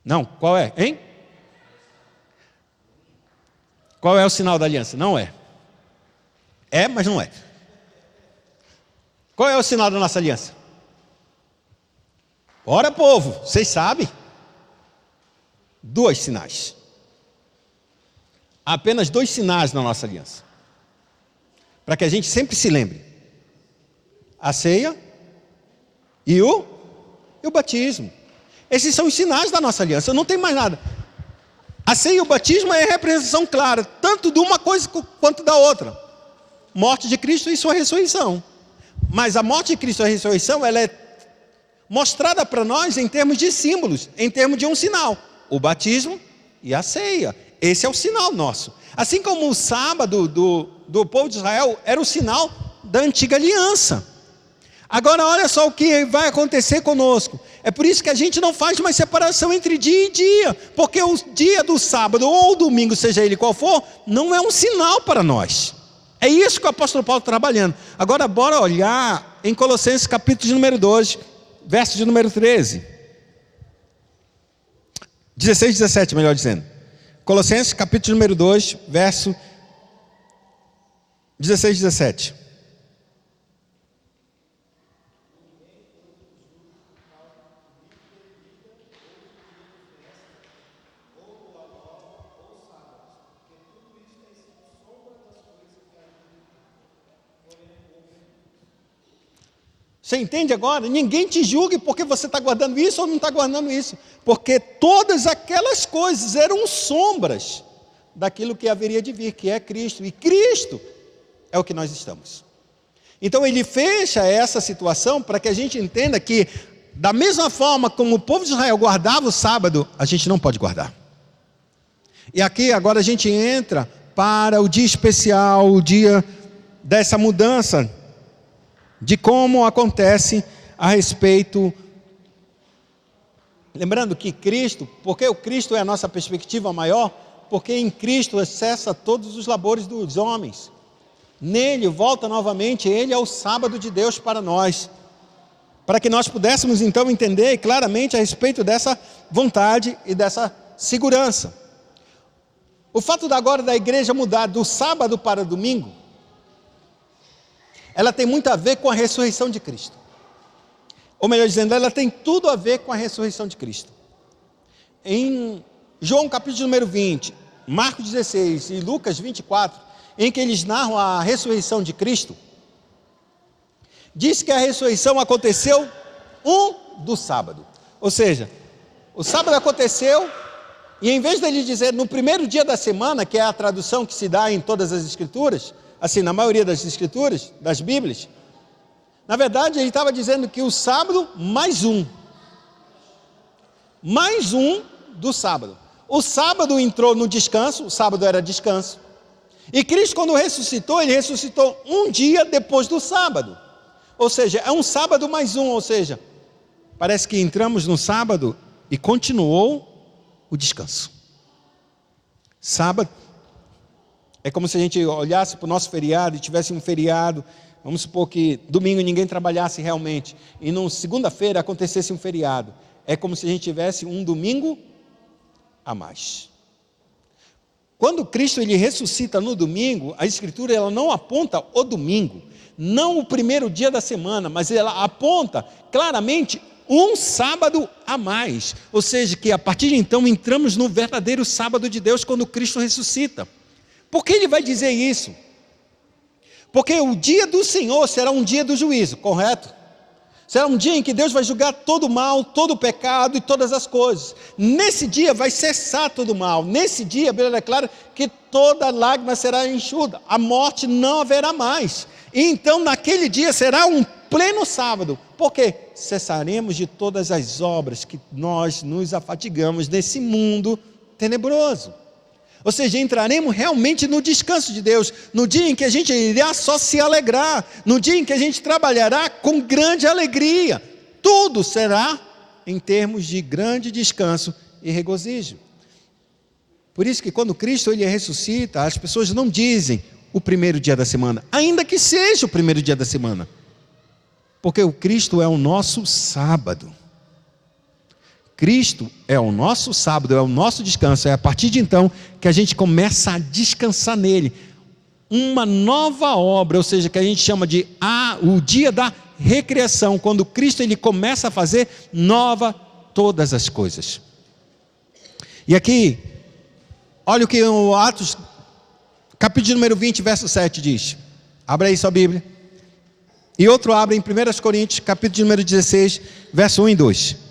Não, qual é? Hein? Qual é o sinal da aliança? Não é. É, mas não é. Qual é o sinal da nossa aliança? Ora, povo, vocês sabem? 2 sinais. Há apenas 2 sinais na nossa aliança. Para que a gente sempre se lembre. A ceia e o batismo. Esses são os sinais da nossa aliança, não tem mais nada. A ceia e o batismo é a representação clara, tanto de uma coisa quanto da outra. Morte de Cristo e sua ressurreição. Mas a morte de Cristo e a ressurreição, ela é mostrada para nós em termos de símbolos, em termos de um sinal. O batismo e a ceia. Esse é o sinal nosso. Assim como o sábado do povo de Israel era o sinal da antiga aliança. Agora olha só o que vai acontecer conosco. É por isso que a gente não faz mais separação entre dia e dia. Porque o dia do sábado ou domingo, seja ele qual for, não é um sinal para nós. É isso que o apóstolo Paulo está trabalhando. Agora bora olhar em Colossenses capítulo de número 2, verso de número 13. 16 e 17, melhor dizendo. Colossenses capítulo número 2, verso 16 e 17. Você entende agora? Ninguém te julgue porque você está guardando isso ou não está guardando isso. Porque todas aquelas coisas eram sombras daquilo que haveria de vir, que é Cristo. E Cristo é o que nós estamos. Então ele fecha essa situação para que a gente entenda que, da mesma forma como o povo de Israel guardava o sábado, a gente não pode guardar. E aqui agora a gente entra para o dia especial, o dia dessa mudança, de como acontece a respeito. Lembrando que Cristo, porque o Cristo é a nossa perspectiva maior, porque em Cristo cessa todos os labores dos homens. Nele volta novamente, ele é o sábado de Deus para nós. Para que nós pudéssemos então entender claramente a respeito dessa vontade e dessa segurança. O fato agora da igreja mudar do sábado para domingo, ela tem muito a ver com a ressurreição de Cristo. Ou melhor dizendo, ela tem tudo a ver com a ressurreição de Cristo. Em João capítulo número 20, Marcos 16 e Lucas 24, em que eles narram a ressurreição de Cristo, diz que a ressurreição aconteceu do sábado. Ou seja, o sábado aconteceu, e em vez dele dizer no primeiro dia da semana, que é a tradução que se dá em todas as escrituras, assim, na maioria das escrituras, das Bíblias, na verdade ele estava dizendo que o sábado mais um do sábado. O sábado entrou no descanso, o sábado era descanso, e Cristo quando ressuscitou, ele ressuscitou um dia depois do sábado, ou seja, é um sábado mais um, ou seja, parece que entramos no sábado e continuou o descanso. Sábado é como se a gente olhasse para o nosso feriado e tivesse um feriado, vamos supor que domingo ninguém trabalhasse realmente, e na segunda-feira acontecesse um feriado. É como se a gente tivesse um domingo a mais. Quando Cristo ele ressuscita no domingo, a Escritura ela não aponta o domingo, não o primeiro dia da semana, mas ela aponta claramente um sábado a mais. Ou seja, que a partir de então entramos no verdadeiro sábado de Deus quando Cristo ressuscita. Por que ele vai dizer isso? Porque o dia do Senhor será um dia do juízo, correto? Será um dia em que Deus vai julgar todo o mal, todo o pecado e todas as coisas. Nesse dia vai cessar todo o mal. Nesse dia, a Bíblia declara que toda lágrima será enxuta. A morte não haverá mais. E então, naquele dia, será um pleno sábado. Por quê? Cessaremos de todas as obras que nós nos afatigamos nesse mundo tenebroso. Ou seja, entraremos realmente no descanso de Deus, no dia em que a gente irá só se alegrar, no dia em que a gente trabalhará com grande alegria. Tudo será em termos de grande descanso e regozijo. Por isso que quando Cristo ele ressuscita, as pessoas não dizem o primeiro dia da semana, ainda que seja o primeiro dia da semana, porque o Cristo é o nosso sábado. Cristo é o nosso sábado, é o nosso descanso. É a partir de então que a gente começa a descansar nele. Uma nova obra, ou seja, que a gente chama de o dia da recriação, quando Cristo ele começa a fazer nova todas as coisas. E aqui, olha o que o Atos, capítulo número 20, verso 7 diz. Abra aí sua Bíblia. E outro abre em 1 Coríntios, capítulo número 16, verso 1 e 2.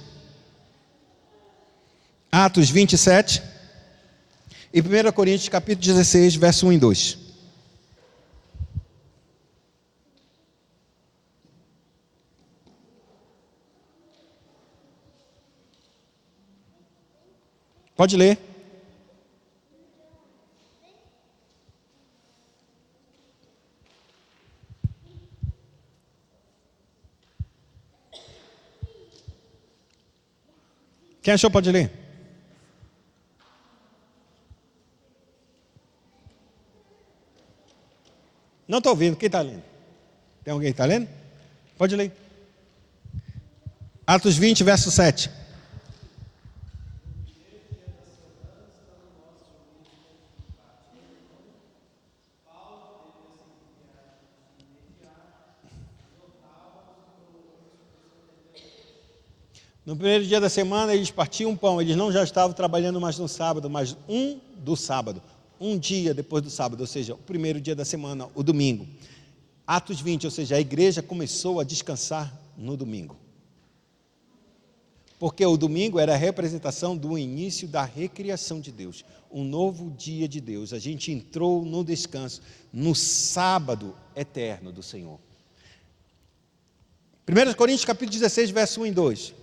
Atos 27 e 1 Coríntios capítulo 16, verso 1 e 2. Pode ler. Quem achou pode ler. Não estou ouvindo, quem está lendo? Tem alguém que está lendo? Pode ler. Atos 20, verso 7. No primeiro dia da semana eles partiam um pão, eles não já estavam trabalhando mais no sábado, mas do sábado. Um dia depois do sábado, ou seja, o primeiro dia da semana, o domingo. Atos 20, ou seja, a igreja começou a descansar no domingo. Porque o domingo era a representação do início da recriação de Deus. Um novo dia de Deus. A gente entrou no descanso, no sábado eterno do Senhor. 1 Coríntios capítulo 16, verso 1 e 2.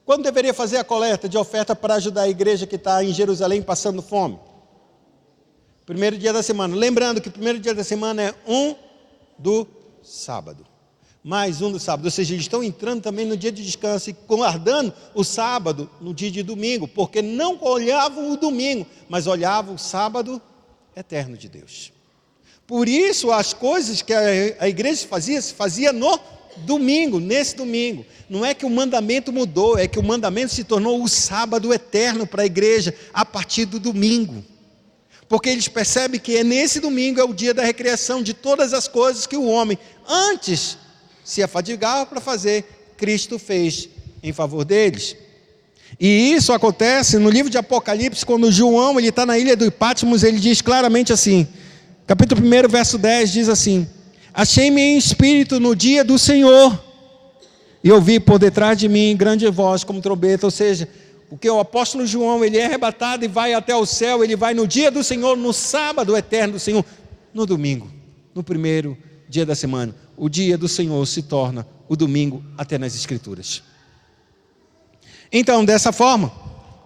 Quando deveria fazer a coleta de oferta para ajudar a igreja que está em Jerusalém passando fome? Primeiro dia da semana. Lembrando que o primeiro dia da semana é do sábado. Mais do sábado. Ou seja, eles estão entrando também no dia de descanso e guardando o sábado no dia de domingo. Porque não olhavam o domingo, mas olhavam o sábado eterno de Deus. Por isso as coisas que a igreja fazia, se fazia no domingo, nesse domingo. Não é que o mandamento mudou, é que o mandamento se tornou o sábado eterno para a igreja, a partir do domingo. Porque eles percebem que nesse domingo é o dia da recriação de todas as coisas que o homem, antes se afadigava para fazer, Cristo fez em favor deles. E isso acontece no livro de Apocalipse, quando João está na ilha do Patmos, ele diz claramente assim, capítulo 1, verso 10, diz assim: achei-me em espírito no dia do Senhor, e ouvi por detrás de mim grande voz como trombeta. Ou seja, o que o apóstolo João, ele é arrebatado e vai até o céu, ele vai no dia do Senhor, no sábado eterno do Senhor, no domingo, no primeiro dia da semana. O dia do Senhor se torna o domingo até nas Escrituras. Então, dessa forma,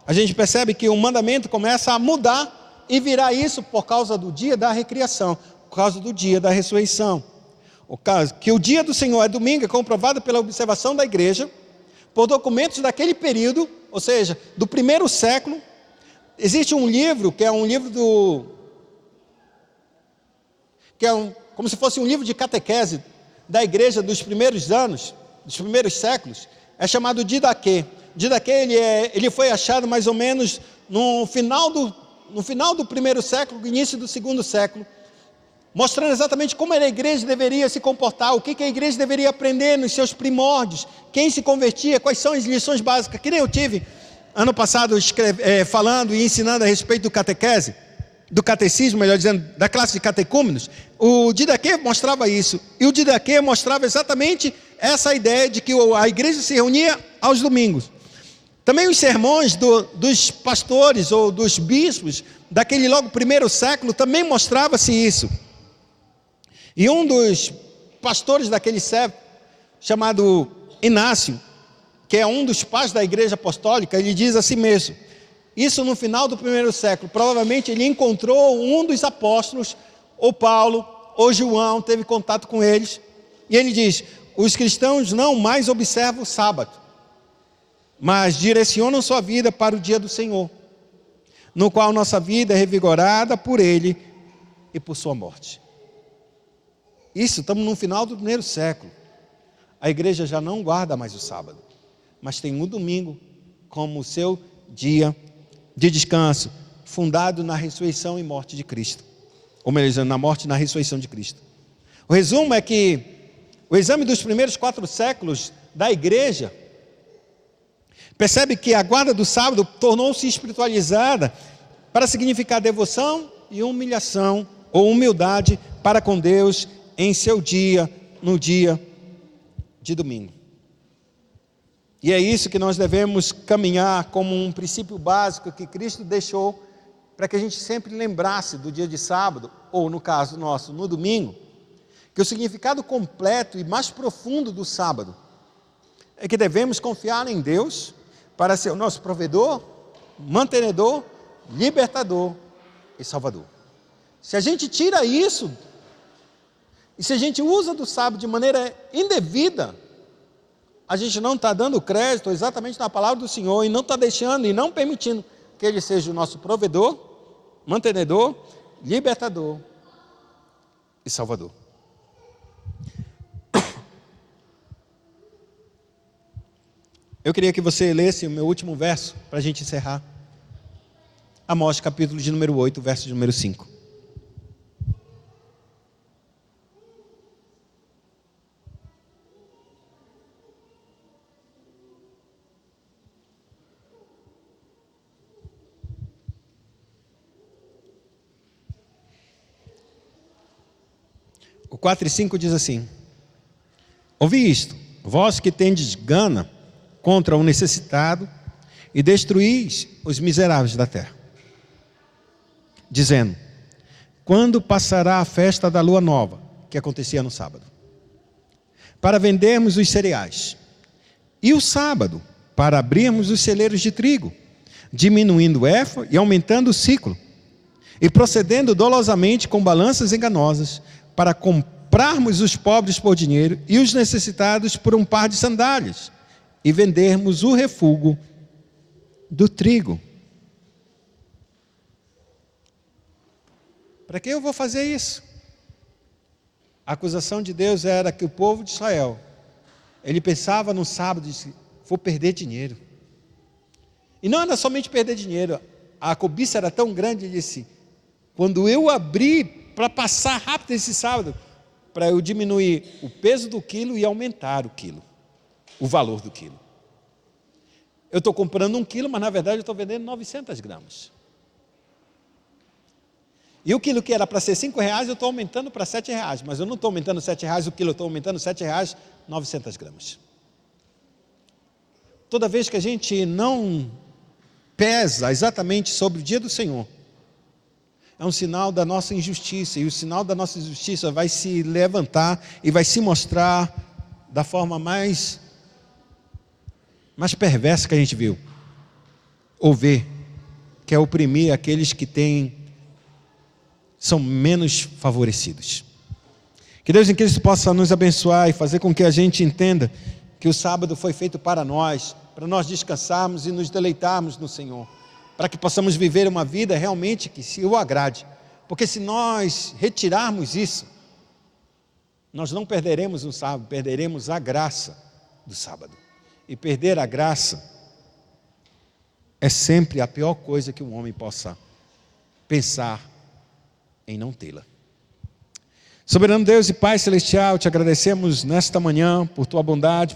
a gente percebe que o mandamento começa a mudar e virar isso por causa do dia da recriação, por causa do dia da ressurreição. O caso que o dia do Senhor é domingo é comprovado pela observação da igreja, por documentos daquele período, ou seja, do primeiro século. Existe um livro, que é um livro como se fosse um livro de catequese da igreja dos primeiros anos, dos primeiros séculos, é chamado Didaquê. Didaquê, ele foi achado mais ou menos no final do no final do primeiro século, início do segundo século, mostrando exatamente como a igreja deveria se comportar, o que a igreja deveria aprender nos seus primórdios, quem se convertia, quais são as lições básicas, que nem eu tive ano passado falando e ensinando a respeito do catequese, do catecismo, melhor dizendo, da classe de catecúmenos. O Didaquê mostrava isso, e o Didaquê mostrava exatamente essa ideia de que a igreja se reunia aos domingos. Também os sermões dos pastores ou dos bispos daquele logo primeiro século também mostrava-se isso. E um dos pastores daquele século, chamado Inácio, que é um dos pais da igreja apostólica, ele diz assim mesmo, isso no final do primeiro século, provavelmente ele encontrou um dos apóstolos, ou Paulo, ou João, teve contato com eles, e ele diz, os cristãos não mais observam o sábado, mas direcionam sua vida para o dia do Senhor, no qual nossa vida é revigorada por Ele e por sua morte. Isso, estamos no final do primeiro século. A igreja já não guarda mais o sábado, mas tem o domingo como o seu dia de descanso, fundado na ressurreição e morte de Cristo. Ou melhor dizendo, na morte e na ressurreição de Cristo. O resumo é que o exame dos primeiros 4 séculos da igreja percebe que a guarda do sábado tornou-se espiritualizada para significar devoção e humilhação ou humildade para com Deus em seu dia, no dia de domingo. E é isso que nós devemos caminhar como um princípio básico que Cristo deixou para que a gente sempre lembrasse do dia de sábado, ou no caso nosso, no domingo, que o significado completo e mais profundo do sábado é que devemos confiar em Deus para ser o nosso provedor, mantenedor, libertador e salvador. Se a gente tira isso, e se a gente usa do sábado de maneira indevida, a gente não está dando crédito exatamente na palavra do Senhor e não está deixando e não permitindo que Ele seja o nosso provedor, mantenedor, libertador e salvador. Eu queria que você lesse o meu último verso para a gente encerrar. Amós, capítulo de número 8, verso de número 5. O 4 e 5 diz assim: ouvi isto, vós que tendes gana contra o necessitado e destruís os miseráveis da terra, dizendo, quando passará a festa da lua nova, que acontecia no sábado, para vendermos os cereais, e o sábado, para abrirmos os celeiros de trigo, diminuindo o efa e aumentando o ciclo, e procedendo dolosamente com balanças enganosas, para comprarmos os pobres por dinheiro e os necessitados por um par de sandálias, e vendermos o refúgio do trigo. Para que eu vou fazer isso? A acusação de Deus era que o povo de Israel, ele pensava no sábado e disse, vou perder dinheiro. E não era somente perder dinheiro, a cobiça era tão grande, ele disse, quando eu abrir para passar rápido esse sábado, para eu diminuir o peso do quilo e aumentar o quilo, o valor do quilo. Eu estou comprando 1 quilo, mas na verdade eu estou vendendo 900 gramas. E o quilo que era para ser R$5, eu estou aumentando para R$7, mas eu não estou aumentando R$7 o quilo, eu estou aumentando R$7, 900 gramas. Toda vez que a gente não pesa exatamente sobre o dia do Senhor, é um sinal da nossa injustiça, e o sinal da nossa injustiça vai se levantar e vai se mostrar da forma mais perversa que a gente viu, ou vê, que é oprimir aqueles que são menos favorecidos. Que Deus em Cristo possa nos abençoar e fazer com que a gente entenda que o sábado foi feito para nós descansarmos e nos deleitarmos no Senhor, para que possamos viver uma vida realmente que se o agrade, porque se nós retirarmos isso, nós não perderemos o sábado, perderemos a graça do sábado. E perder a graça é sempre a pior coisa que um homem possa pensar em não tê-la. Soberano Deus e Pai Celestial, te agradecemos nesta manhã por tua bondade,